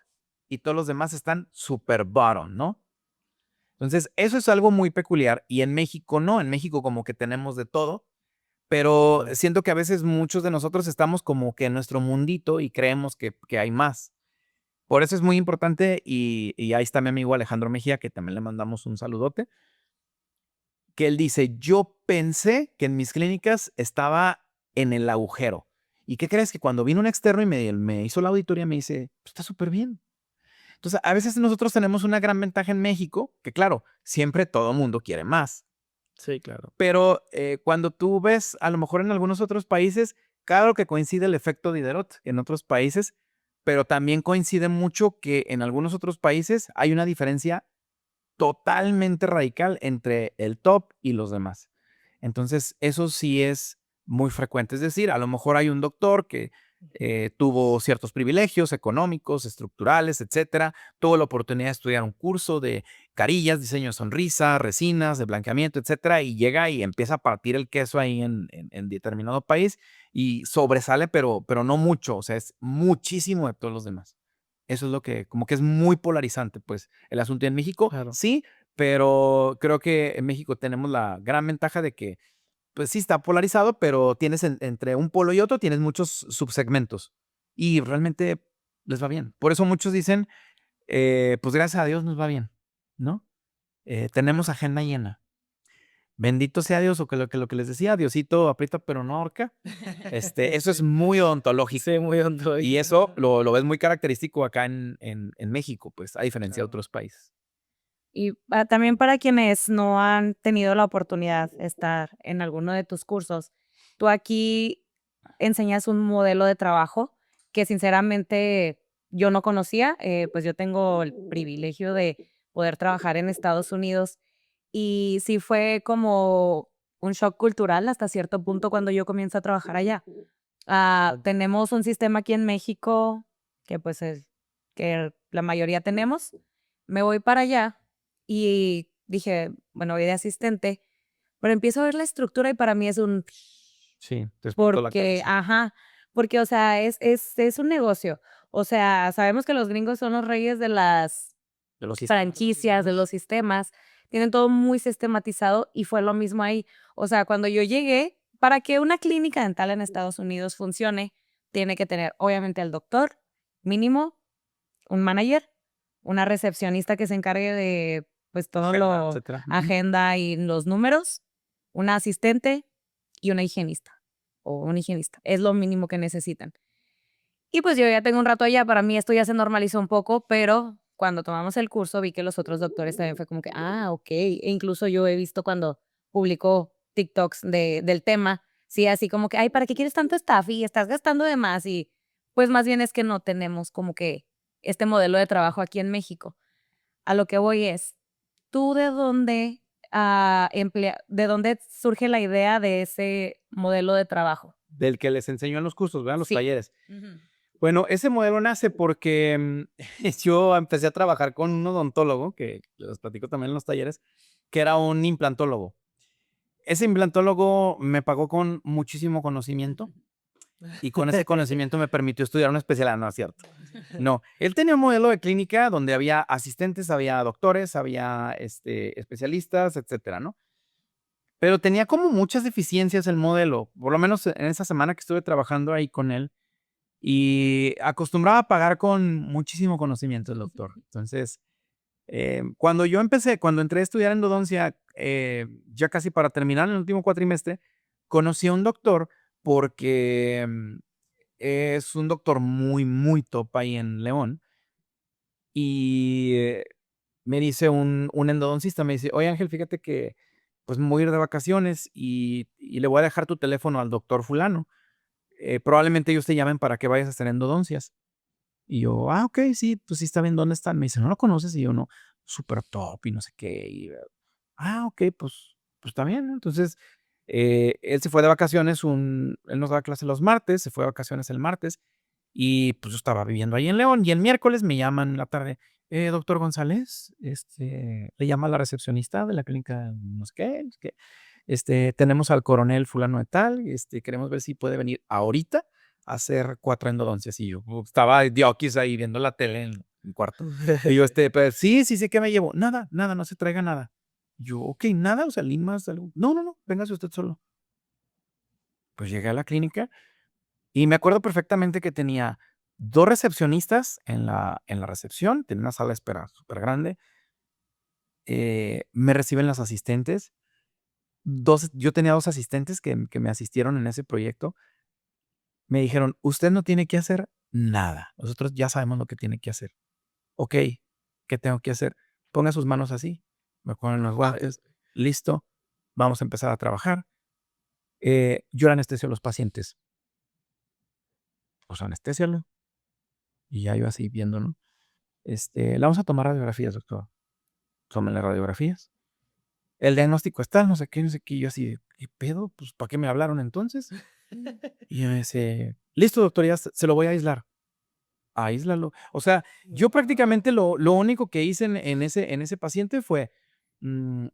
y todos los demás están súper bottom, ¿no? Entonces, eso es algo muy peculiar y en México no. En México como que tenemos de todo, pero Claro. siento que a veces muchos de nosotros estamos como que en nuestro mundito y creemos que hay más. Por eso es muy importante y ahí está mi amigo Alejandro Mejía, que también le mandamos un saludote, que él dice, yo pensé que en mis clínicas estaba en el agujero. ¿Y qué crees? Que cuando vino un externo y me hizo la auditoría, me dice, pues está súper bien. Entonces, a veces nosotros tenemos una gran ventaja en México, que claro, siempre todo mundo quiere más. Sí, claro. Pero cuando tú ves, a lo mejor en algunos otros países, claro que coincide el efecto Diderot en otros países, pero también coincide mucho que en algunos otros países hay una diferencia totalmente radical entre el top y los demás. Entonces, eso sí es muy frecuente. Es decir, a lo mejor hay un doctor que tuvo ciertos privilegios económicos, estructurales, etcétera. Tuvo la oportunidad de estudiar un curso de carillas, diseño de sonrisa, resinas, de blanqueamiento, etcétera, y llega y empieza a partir el queso ahí en determinado país y sobresale, pero no mucho, o sea, es muchísimo de todos los demás. Eso es lo que, como que es muy polarizante, pues, el asunto. Y en México, Claro. sí, pero creo que en México tenemos la gran ventaja de que, pues sí está polarizado, pero tienes entre un polo y otro, tienes muchos subsegmentos y realmente les va bien. Por eso muchos dicen, pues gracias a Dios nos va bien, ¿no? Tenemos agenda llena. Bendito sea Dios, o que lo que les decía, Diosito aprieta pero no ahorca. Eso es Sí. muy odontológico. Sí, muy hondo. Y eso lo ves muy característico acá en México, pues, a diferencia de Claro. otros países. Y también para quienes no han tenido la oportunidad de estar en alguno de tus cursos, tú aquí enseñas un modelo de trabajo que sinceramente yo no conocía, pues yo tengo el privilegio de poder trabajar en Estados Unidos y sí fue como un shock cultural hasta cierto punto cuando yo comienzo a trabajar allá. Tenemos un sistema aquí en México que pues es que la mayoría tenemos. Me voy para allá y dije, bueno, voy de asistente, pero empiezo a ver la estructura y para mí es un Sí, te explotó la porque, cabeza. porque, o sea, es un negocio. O sea, sabemos que los gringos son los reyes de las De los franquicias, de los sistemas, tienen todo muy sistematizado y fue lo mismo ahí. O sea, cuando yo llegué, para que una clínica dental en Estados Unidos funcione, tiene que tener obviamente al doctor, mínimo, un manager, una recepcionista que se encargue de pues todo agenda, lo etcétera. Ujú. agenda y los números, una asistente y una higienista o un higienista. Es lo mínimo que necesitan. Y pues yo ya tengo un rato allá, para mí esto ya se normalizó un poco, pero cuando tomamos el curso vi que los otros doctores también fue como que, ok. E incluso yo he visto cuando publicó TikToks del tema, sí, así como que, ay, ¿para qué quieres tanto staff? Y estás gastando de más. Y pues más bien es que no tenemos como que este modelo de trabajo aquí en México. A lo que voy es, ¿tú de dónde, de dónde surge la idea de ese modelo de trabajo? Del que les enseñó en los cursos, ¿verdad? Los Sí. talleres. Bueno, ese modelo nace porque yo empecé a trabajar con un odontólogo, que les platico también en los talleres, que era un implantólogo. Ese implantólogo me pagó con muchísimo conocimiento y con ese conocimiento me permitió estudiar una especialidad, no es cierto. No, él tenía un modelo de clínica donde había asistentes, había doctores, había especialistas, etcétera, ¿no? Pero tenía como muchas deficiencias el modelo, por lo menos en esa semana que estuve trabajando ahí con él, y acostumbraba a pagar con muchísimo conocimiento el doctor. Entonces, cuando entré a estudiar endodoncia, ya casi para terminar el último cuatrimestre, conocí a un doctor porque es un doctor muy, muy top ahí en León. Y me dice un endodoncista, me dice, oye Ángel, fíjate que pues me voy a ir de vacaciones y le voy a dejar tu teléfono al doctor fulano. Probablemente ellos te llamen para que vayas a hacer endodoncias. Y yo, ok, sí, pues sí está bien, ¿dónde están? Me dice, ¿no lo conoces? Y yo, no, súper top y no sé qué. Ok, pues está bien, ¿no? Entonces, él se fue de vacaciones, él nos daba clase los martes, se fue de vacaciones el martes y pues yo estaba viviendo ahí en León y el miércoles me llaman en la tarde, doctor González, le llama a la recepcionista de la clínica, no sé qué, tenemos al coronel fulano de tal, queremos ver si puede venir ahorita a hacer 4 endodoncias. Y yo estaba diokis ahí viendo la tele en el cuarto. Y yo, pues sí, ¿qué me llevo? Nada, no se traiga nada. Yo, ok, nada, o sea, limas, algo. No, véngase usted solo. Pues llegué a la clínica y me acuerdo perfectamente que tenía 2 recepcionistas en la recepción, tenía una sala de espera súper grande. Me reciben las asistentes. Yo tenía 2 asistentes que me asistieron en ese proyecto. Me dijeron, usted no tiene que hacer nada. Nosotros ya sabemos lo que tiene que hacer. Ok, ¿qué tengo que hacer? Ponga sus manos así. Me ponen los guantes. Listo. Vamos a empezar a trabajar. Yo anestesio a los pacientes. Pues anestésialo. Y ya iba así viendo, ¿no? Le vamos a tomar radiografías, doctor. Tómenle radiografías. El diagnóstico está, no sé qué, no sé qué. Y yo así, ¿qué pedo? Pues, ¿para qué me hablaron entonces? Y me dice, listo, doctor, ya se lo voy a aislar. Aíslalo. O sea, yo prácticamente lo único que hice en ese paciente fue,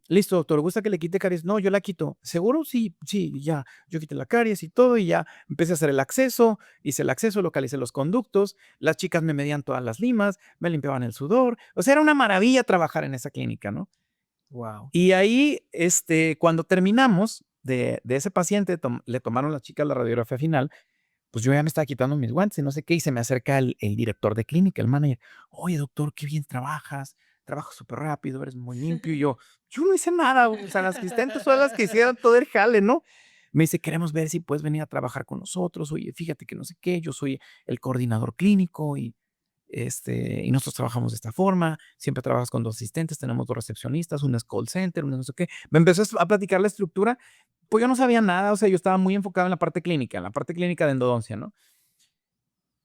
listo, doctor, ¿gusta que le quite caries? No, yo la quito. ¿Seguro? Sí, ya. Yo quité la caries y todo y ya empecé a hacer el acceso, hice el acceso, localicé los conductos, las chicas me medían todas las limas, me limpiaban el sudor. O sea, era una maravilla trabajar en esa clínica, ¿no? Wow. Y ahí, cuando terminamos de ese paciente, le tomaron las chicas la radiografía final, pues yo ya me estaba quitando mis guantes y no sé qué, y se me acerca el director de clínica, el manager. Oye, doctor, qué bien trabajas súper rápido, eres muy limpio. Y yo no hice nada, o sea, las asistentes son las que hicieron todo el jale, ¿no? Me dice, queremos ver si puedes venir a trabajar con nosotros. Oye, fíjate que no sé qué, yo soy el coordinador clínico y nosotros trabajamos de esta forma. Siempre trabajas con 2 asistentes, tenemos 2 recepcionistas, una es call center, una no sé qué. Me empezó a platicar la estructura. Pues yo no sabía nada, o sea, yo estaba muy enfocado en la parte clínica, de endodoncia, ¿no?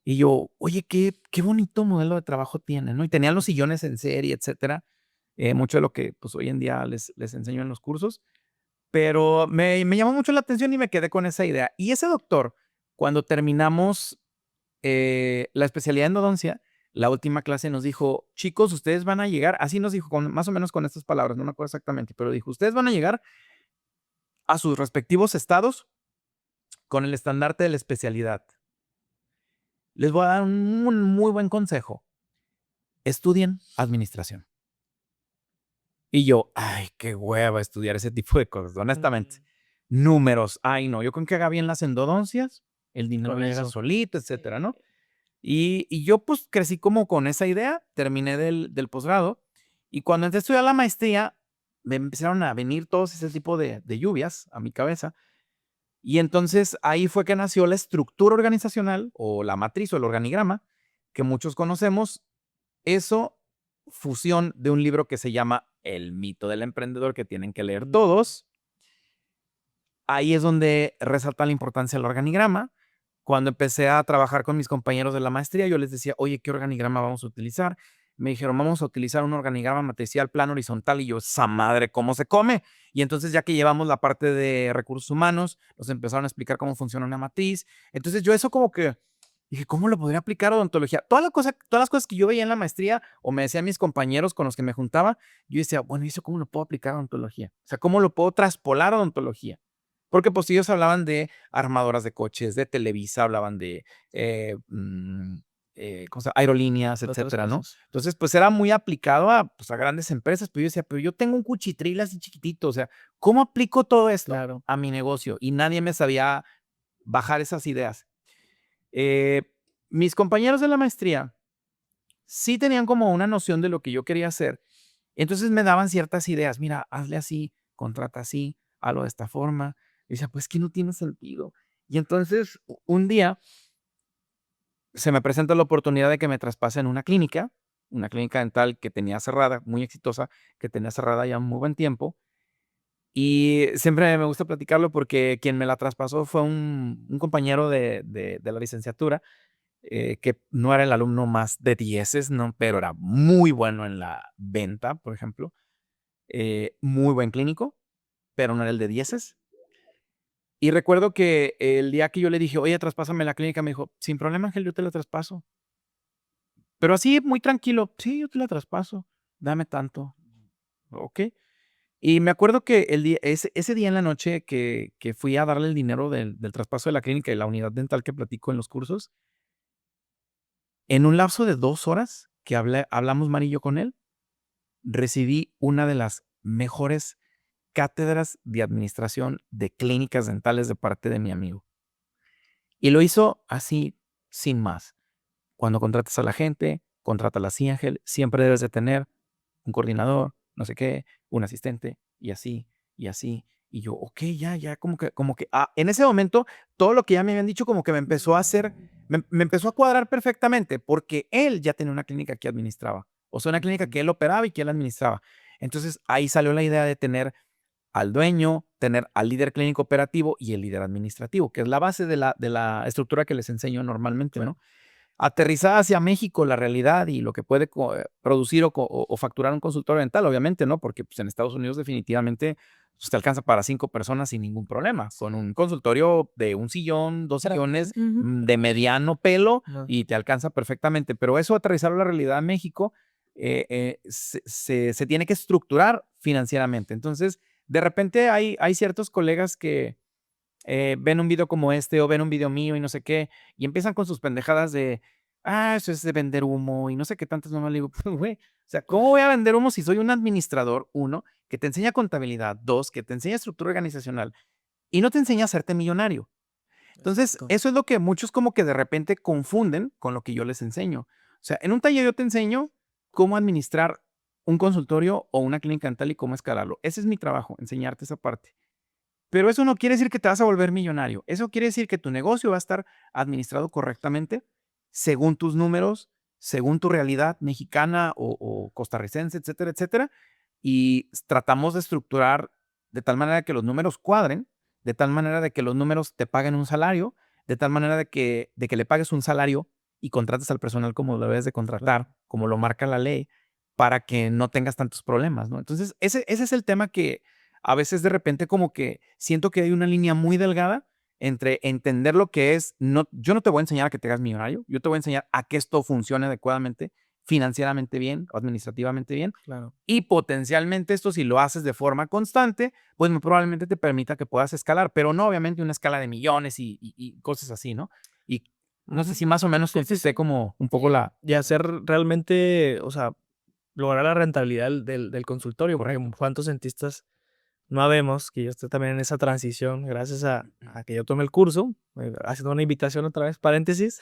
Y yo, oye, qué bonito modelo de trabajo tiene, ¿no? Y tenían los sillones en serie, etcétera. Mucho de lo que, pues, hoy en día les enseño en los cursos. Pero me llamó mucho la atención y me quedé con esa idea. Y ese doctor, cuando terminamos, la especialidad en endodoncia, la última clase nos dijo: "Chicos, ustedes van a llegar", así nos dijo, más o menos con estas palabras, no me acuerdo exactamente, pero dijo: "Ustedes van a llegar a sus respectivos estados con el estandarte de la especialidad. Les voy a dar un muy buen consejo. Estudien administración". Y yo, ay, qué hueva estudiar ese tipo de cosas, honestamente. Números, ay, no, yo con que haga bien las endodoncias, el dinero Con llega eso. solito, etcétera, ¿no? Y yo, pues, crecí como con esa idea, terminé del posgrado, y cuando entré a estudiar la maestría, me empezaron a venir todos ese tipo de lluvias a mi cabeza. Y entonces ahí fue que nació la estructura organizacional o la matriz o el organigrama que muchos conocemos. Eso, fusión de un libro que se llama El mito del emprendedor, que tienen que leer todos. Ahí es donde resalta la importancia del organigrama. Cuando empecé a trabajar con mis compañeros de la maestría, yo les decía, oye, ¿qué organigrama vamos a utilizar? Me dijeron, vamos a utilizar un organigrama matricial plano horizontal. Y yo, esa madre, ¿cómo se come? Y entonces, ya que llevamos la parte de recursos humanos, nos empezaron a explicar cómo funciona una matriz. Entonces, yo eso como que dije, ¿cómo lo podría aplicar a odontología? Todas las cosas que yo veía en la maestría o me decían mis compañeros con los que me juntaba, yo decía, bueno, ¿y eso cómo lo puedo aplicar a odontología? O sea, ¿cómo lo puedo traspolar a odontología? Porque pues ellos hablaban de armadoras de coches, de Televisa, hablaban de ¿cómo se llama? Aerolíneas, Otras etcétera, ¿no? cosas. Entonces, pues era muy aplicado a grandes empresas, pero yo decía, pero yo tengo un cuchitril así chiquitito, o sea, ¿cómo aplico todo esto Claro. a mi negocio? Y nadie me sabía bajar esas ideas. Eh, Mis compañeros de la maestría sí tenían como una noción de lo que yo quería hacer, entonces me daban ciertas ideas, mira, hazle así, contrata así, hazlo de esta forma. Y decía, pues que no tiene sentido. Y entonces un día se me presenta la oportunidad de que me traspasen una clínica dental que tenía cerrada, muy exitosa, que tenía cerrada ya un muy buen tiempo. Y siempre me gusta platicarlo porque quien me la traspasó fue un compañero de la licenciatura, que no era el alumno más de dieces, ¿no? Pero era muy bueno en la venta, por ejemplo. Muy buen clínico, pero no era el de dieces. Y recuerdo que el día que yo le dije, oye, traspásame la clínica, me dijo, sin problema, Ángel, yo te la traspaso. Pero así, muy tranquilo, sí, yo te la traspaso, dame tanto. Ok. Y me acuerdo que ese día en la noche que fui a darle el dinero del traspaso de la clínica y la unidad dental que platico en los cursos, en un lapso de 2 horas que hablamos Mari y yo con él, recibí una de las mejores cátedras de administración de clínicas dentales de parte de mi amigo. Y lo hizo así, sin más. Cuando contratas a la gente, contrátala así, Ángel. Siempre debes de tener un coordinador, no sé qué, un asistente, y así, y así. Y yo, ok, ya, como que, en ese momento, todo lo que ya me habían dicho como que me empezó a hacer, me empezó a cuadrar perfectamente, porque él ya tenía una clínica que administraba. O sea, una clínica que él operaba y que él administraba. Entonces, ahí salió la idea de tener al dueño, tener al líder clínico operativo y el líder administrativo, que es la base de la estructura que les enseño normalmente, ¿no? Aterrizada hacia México la realidad y lo que puede producir o facturar un consultorio dental, obviamente, ¿no? Porque pues, en Estados Unidos definitivamente pues, te alcanza para 5 personas sin ningún problema, con un consultorio de un sillón, 2 sillones, de mediano pelo y te alcanza perfectamente. Pero eso aterrizar a la realidad en México se tiene que estructurar financieramente. Entonces, de repente hay ciertos colegas que ven un video como este o ven un video mío y no sé qué, y empiezan con sus pendejadas de, eso es de vender humo y no sé qué tantas nomás le digo, pues, güey, o sea, ¿cómo voy a vender humo si soy un administrador, uno, que te enseña contabilidad, dos, que te enseña estructura organizacional y no te enseña a hacerte millonario? Entonces, Exacto. eso es lo que muchos como que de repente confunden con lo que yo les enseño. O sea, en un taller yo te enseño cómo administrar un consultorio o una clínica dental y cómo escalarlo. Ese es mi trabajo, enseñarte esa parte. Pero eso no quiere decir que te vas a volver millonario. Eso quiere decir que tu negocio va a estar administrado correctamente según tus números, según tu realidad mexicana o costarricense, etcétera, etcétera. Y tratamos de estructurar de tal manera que los números cuadren, de tal manera de que los números te paguen un salario, de tal manera de que le pagues un salario y contrates al personal como lo debes de contratar, como lo marca la ley, para que no tengas tantos problemas, ¿no? Entonces, ese es el tema que a veces de repente como que siento que hay una línea muy delgada entre entender lo que es, no, yo no te voy a enseñar a que te hagas millonario, yo te voy a enseñar a que esto funcione adecuadamente, financieramente bien, administrativamente bien, Claro. y potencialmente esto si lo haces de forma constante, pues muy probablemente te permita que puedas escalar, pero no obviamente una escala de millones y cosas así, ¿no? Y no sé si más o menos sé como un poco la... Y hacer realmente, o sea, lograr la rentabilidad del consultorio, porque cuántos dentistas no habemos, que yo estoy también en esa transición, gracias a que yo tomé el curso, haciendo una invitación otra vez, paréntesis,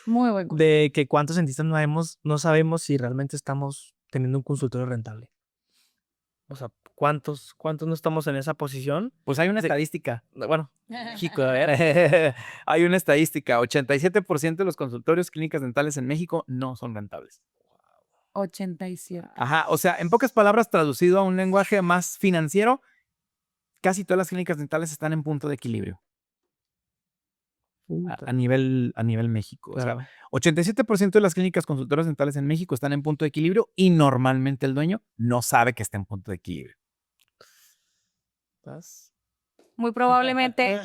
Muy buen curso. de que cuántos dentistas no sabemos si realmente estamos teniendo un consultorio rentable. O sea, ¿cuántos no estamos en esa posición? Pues hay una De- estadística. Bueno, Jico, a ver. Hay una estadística, 87% de los consultorios clínicas dentales en México no son rentables. 87. Ajá, o sea, en pocas palabras, traducido a un lenguaje más financiero, casi todas las clínicas dentales están en punto de equilibrio a nivel México. O sea, Claro. 87% de las clínicas consultoras dentales en México están en punto de equilibrio y normalmente el dueño no sabe que está en punto de equilibrio. ¿Estás? Muy probablemente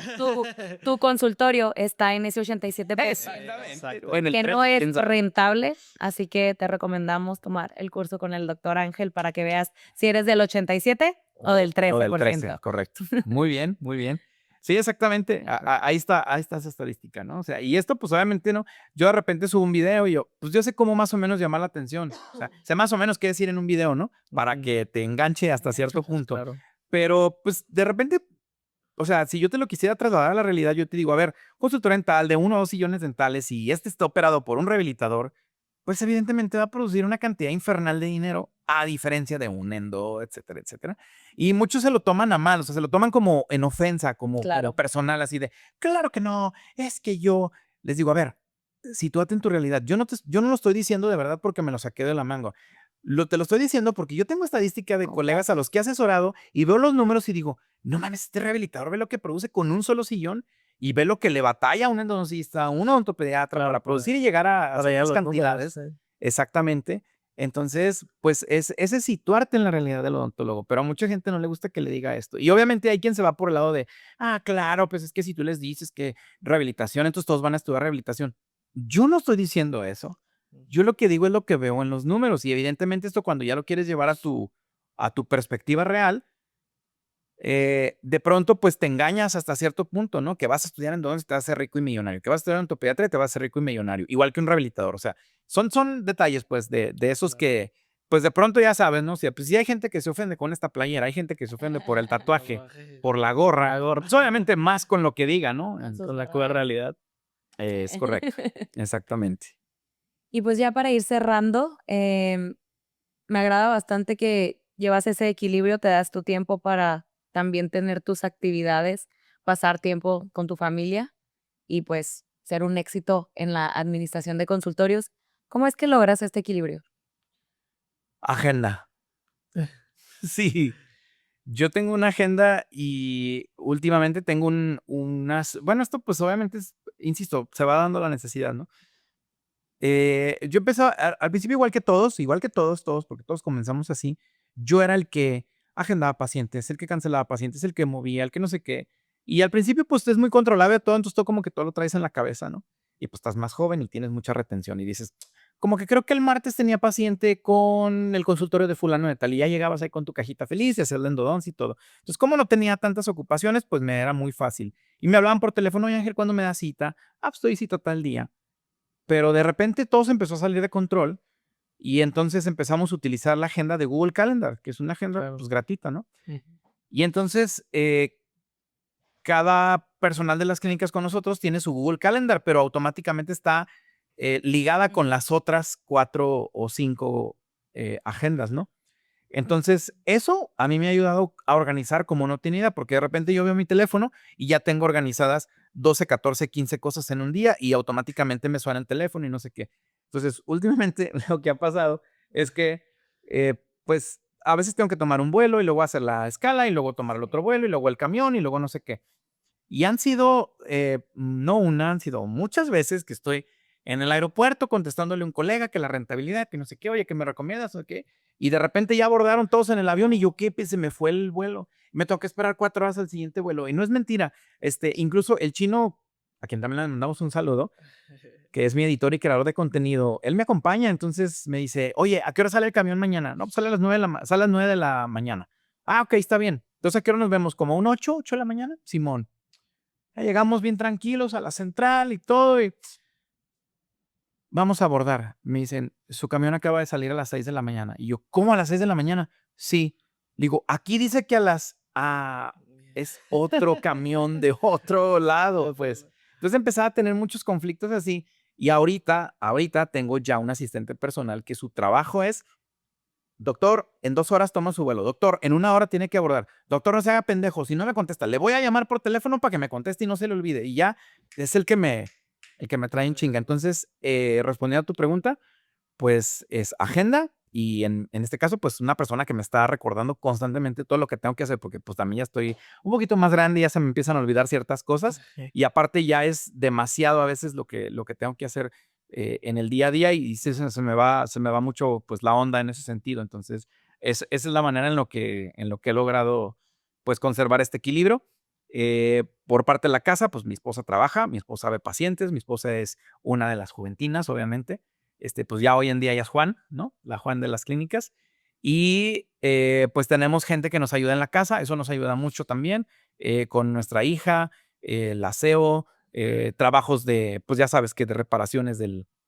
tu consultorio está en ese 87%. Exacto. O en el Que no 3, es rentable, así que te recomendamos tomar el curso con el doctor Ángel para que veas si eres del 87 o del 13%. o del 13, correcto. Muy bien, muy bien. Sí, exactamente. Ahí está esa estadística, ¿no? O sea, y esto, pues obviamente, ¿no? Yo de repente subo un video y yo, pues yo sé cómo más o menos llamar la atención. O sea, sé más o menos qué decir en un video, ¿no? Para que te enganche hasta cierto punto. Claro. Pero, pues, de repente, o sea, si yo te lo quisiera trasladar a la realidad, yo te digo, a ver, consultor dental de 1 o 2 sillones dentales y este está operado por un rehabilitador, pues evidentemente va a producir una cantidad infernal de dinero a diferencia de un endo, etcétera, etcétera. Y muchos se lo toman a mal, o sea, se lo toman como en ofensa, como Claro. personal, así de, claro que no, es que yo les digo, a ver, sitúate en tu realidad. Yo no lo estoy diciendo de verdad porque me lo saqué de la manga. Te lo estoy diciendo porque yo tengo estadística de colegas a los que he asesorado y veo los números y digo, no mames, este rehabilitador ve lo que produce con un solo sillón y ve lo que le batalla a un endodoncista, a un odontopediatra Claro, para producir y llegar a para llegar esas a los números, cantidades. sí. Exactamente. Entonces, pues ese es situarte en la realidad del odontólogo, pero a mucha gente no le gusta que le diga esto. Y obviamente hay quien se va por el lado de, claro, pues es que si tú les dices que rehabilitación, entonces todos van a estudiar rehabilitación. Yo no estoy diciendo eso. Yo lo que digo es lo que veo en los números y evidentemente esto cuando ya lo quieres llevar a tu perspectiva real, de pronto pues te engañas hasta cierto punto, ¿no? Que vas a estudiar endodoncia y te vas a hacer rico y millonario, que vas a estudiar odontopediatría y te vas a hacer rico y millonario, igual que un rehabilitador, o sea, son detalles pues de esos que pues de pronto ya sabes, ¿no? O sea, pues si hay gente que se ofende con esta playera, hay gente que se ofende por el tatuaje, por la gorra, pues obviamente más con lo que diga, ¿no? Con la cruda realidad. Es correcto, exactamente. Y pues ya para ir cerrando, me agrada bastante que llevas ese equilibrio, te das tu tiempo para también tener tus actividades, pasar tiempo con tu familia y pues ser un éxito en la administración de consultorios. ¿Cómo es que logras este equilibrio? Agenda. Sí, yo tengo una agenda y últimamente tengo bueno, esto pues obviamente insisto, se va dando la necesidad, ¿no? Yo empecé al principio igual que todos, porque todos comenzamos así. Yo era el que agendaba pacientes, el que cancelaba pacientes, el que movía, el que no sé qué. Y al principio, pues es muy controlable todo, entonces todo como que todo lo traes en la cabeza, ¿no? Y pues estás más joven y tienes mucha retención y dices, como que creo que el martes tenía paciente con el consultorio de fulano de tal y ya llegabas ahí con tu cajita feliz y hacer la endodoncia y todo. Entonces, como no tenía tantas ocupaciones, pues me era muy fácil. Y me hablaban por teléfono, oye Ángel, ¿cuándo me da cita? Pues estoy cita tal día. Pero de repente todo se empezó a salir de control y entonces empezamos a utilizar la agenda de Google Calendar, que es una agenda Claro. pues gratuita, ¿no? Ujú. Y entonces cada personal de las clínicas con nosotros tiene su Google Calendar, pero automáticamente está ligada con las otras 4 o 5 agendas, ¿no? Entonces, eso a mí me ha ayudado a organizar como no tenía idea, porque de repente yo veo mi teléfono y ya tengo organizadas 12, 14, 15 cosas en un día y automáticamente me suena el teléfono y no sé qué. Entonces, últimamente lo que ha pasado es que, pues, a veces tengo que tomar un vuelo y luego hacer la escala y luego tomar el otro vuelo y luego el camión y luego no sé qué. Y han sido, no una, han sido muchas veces que estoy en el aeropuerto contestándole a un colega que la rentabilidad, que no sé qué, oye, que me recomiendas o qué. Y de repente ya abordaron todos en el avión y yo, ¿qué? Pues se me fue el vuelo. Me tengo que esperar 4 horas al siguiente vuelo. Y no es mentira. Incluso el chino, a quien también le mandamos un saludo, que es mi editor y creador de contenido, él me acompaña. Entonces me dice, oye, ¿a qué hora sale el camión mañana? No, pues sale a las 9 sale a las 9 de la mañana. Ok, está bien. Entonces, ¿a qué hora nos vemos? ¿Como un 8 de la mañana? Simón. Ya llegamos bien tranquilos a la central y todo y vamos a abordar. Me dicen, su camión acaba de salir a las 6 de la mañana. Y yo, ¿cómo a las 6 de la mañana? Sí. Digo, aquí dice que es otro camión de otro lado, pues. Entonces empezaba a tener muchos conflictos así y ahorita tengo ya un asistente personal que su trabajo es doctor, en 2 horas toma su vuelo. Doctor, en 1 hora tiene que abordar. Doctor, no se haga pendejo. Si no me contesta, le voy a llamar por teléfono para que me conteste y no se le olvide. Y ya es el que me trae en chinga. Entonces, respondiendo a tu pregunta, pues es agenda y en este caso, pues una persona que me está recordando constantemente todo lo que tengo que hacer, porque pues también ya estoy un poquito más grande y ya se me empiezan a olvidar ciertas cosas y aparte ya es demasiado a veces lo que tengo que hacer en el día a día y se me va mucho pues la onda en ese sentido. Entonces, esa es la manera en lo que he logrado pues conservar este equilibrio. Por parte de la casa, pues mi esposa trabaja, mi esposa ve pacientes, mi esposa es una de las juventinas, obviamente. Pues ya hoy en día ya es Juan, ¿no? La Juan de las clínicas. Y pues tenemos gente que nos ayuda en la casa, eso nos ayuda mucho también, con nuestra hija, el aseo, trabajos pues ya sabes que de reparaciones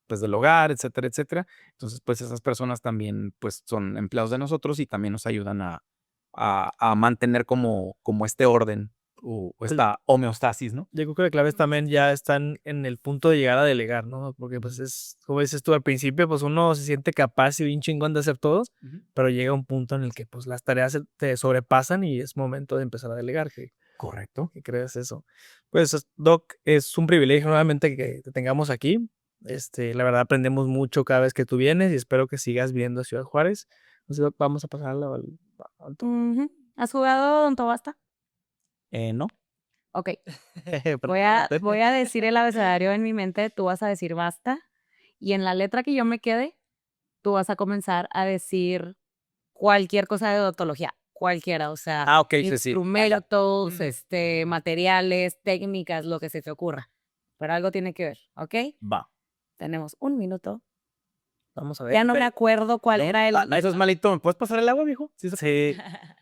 pues del hogar, etcétera, etcétera. Entonces, pues esas personas también pues son empleados de nosotros y también nos ayudan a mantener como este orden o esta homeostasis, ¿no? Yo creo que la clave es también ya están en el punto de llegar a delegar, ¿no? Porque pues es, como dices tú al principio, pues uno se siente capaz y bien chingón de hacer todo, pero llega un punto en el que pues las tareas te sobrepasan y es momento de empezar a delegar. Correcto. ¿Qué crees eso? Pues Doc, es un privilegio nuevamente que te tengamos aquí. La verdad aprendemos mucho cada vez que tú vienes y espero que sigas viendo Ciudad Juárez. Entonces, Doc, vamos a pasar al Ujú. ¿Has jugado Don Tobasta? no. Ok. Voy a decir el abecedario en mi mente, tú vas a decir basta, y en la letra que yo me quede, tú vas a comenzar a decir cualquier cosa de odontología, cualquiera, o sea, Ok, sí. instrumentos, materiales, técnicas, lo que se te ocurra. Pero algo tiene que ver, ¿ok? Va. Tenemos 1 minuto. Vamos a ver. Ya no me acuerdo cuál era el... Eso es malito. ¿Me puedes pasar el agua, viejo? Sí.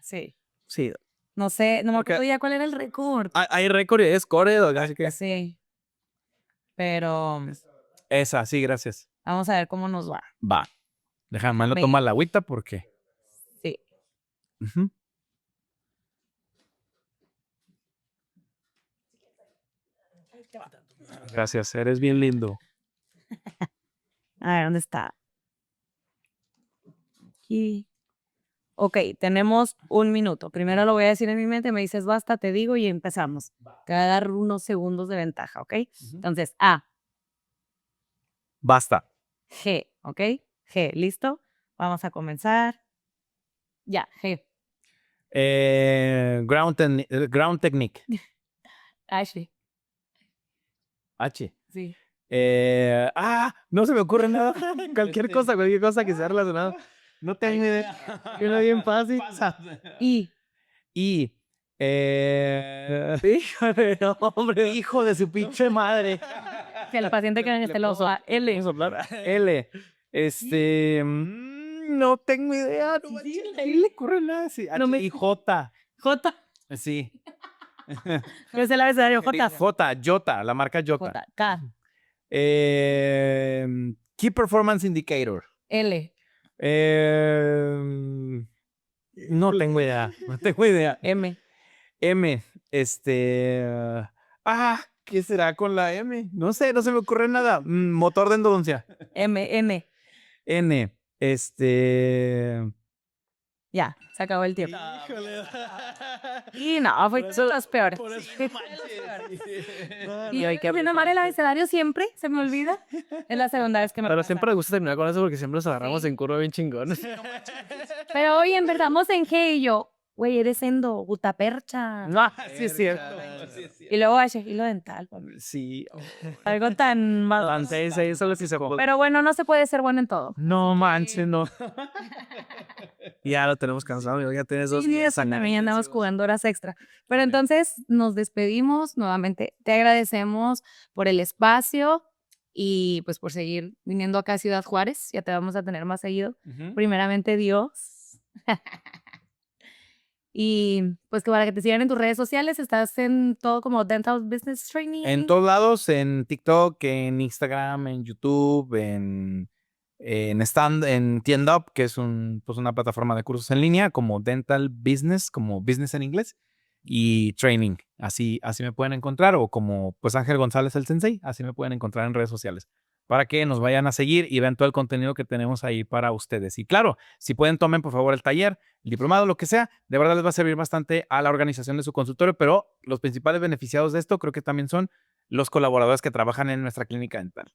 Sí. Sí. No sé, no me Porque- acuerdo ya cuál era el récord. Hay récord y es core, Doc, así que... Sí. Pero Esa, sí, gracias. vamos a ver cómo nos va. Va. Déjame, no Venga. toma la agüita porque... Sí. Ujú. Gracias, eres bien lindo. A ver, ¿dónde está? Aquí. Ok, tenemos 1 minuto. Primero lo voy a decir en mi mente, me dices basta, te digo y empezamos. Te voy a dar unos segundos de ventaja, ¿ok? Entonces, A, Basta. G, ¿ok? G, ¿listo? Vamos a comenzar. Ya, G. Ground Technique. Ashley. H. Sí. No se me ocurre nada. Cualquier cosa que sea relacionada. No tengo idea. Una bien fácil. I. Y. Híjole, no, hombre. Hijo de su pinche madre. Que el paciente que en este oso. L. Vamos a soplar. L. No tengo idea. No me le ocurre nada. Sí. No me- Y J. J. Sí. ¿Qué es el abecedario? J. Jota, la marca Jota. J. K. Key Performance Indicator. L. No tengo idea. No tengo idea. M. M. ¿Qué será con la M? No sé, no se me ocurre nada. Motor de endodoncia. M. N. N. Ya, se acabó el tiempo. Y no, fue los peores. Y hoy que viene mal el abecedario siempre, se me olvida. Es la segunda vez que me Pero pasa. siempre me gusta terminar con eso porque siempre nos agarramos Sí. en curva bien chingón. Pero hoy empezamos en G y yo, güey, eres endo, gutapercha. No, sí es cierto. Y luego H, hilo dental. Sí. Algo tan malo. Antes, solo si se puede. Pero bueno, no se puede ser bueno en todo. No manches, no. Ya lo tenemos cansado, amigo. Ya tienes 2 Sí, días. eso también andamos jugando horas extra. Pero entonces nos despedimos nuevamente. Te agradecemos por el espacio y pues por seguir viniendo acá a Ciudad Juárez. Ya te vamos a tener más seguido. Primeramente Dios. Y pues que para que te sigan en tus redes sociales, estás en todo como Dental Business Training. En todos lados, en TikTok, en Instagram, en YouTube, en Tiendup, que es una plataforma de cursos en línea, como Dental Business, como Business en inglés, y Training. Así me pueden encontrar, o como pues Ángel González el Sensei, así me pueden encontrar en redes sociales, para que nos vayan a seguir y vean todo el contenido que tenemos ahí para ustedes. Y claro, si pueden, tomen por favor el taller, el diplomado, lo que sea. De verdad les va a servir bastante a la organización de su consultorio, pero los principales beneficiados de esto creo que también son los colaboradores que trabajan en nuestra clínica dental.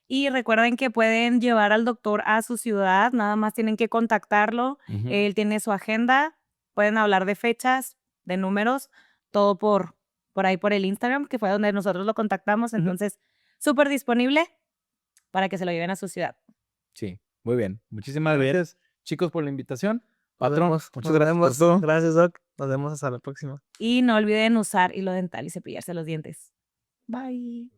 Y recuerden que pueden llevar al doctor a su ciudad, nada más tienen que contactarlo. Él tiene su agenda, pueden hablar de fechas, de números, todo por ahí por el Instagram, que fue donde nosotros lo contactamos. Entonces, súper disponible para que se lo lleven a su ciudad. Sí, muy bien. Muchísimas gracias, chicos, por la invitación. Patrón, muchas Nos gracias por vemos. todo. Gracias, Doc. Nos vemos hasta la próxima. Y no olviden usar hilo dental y cepillarse los dientes. Bye.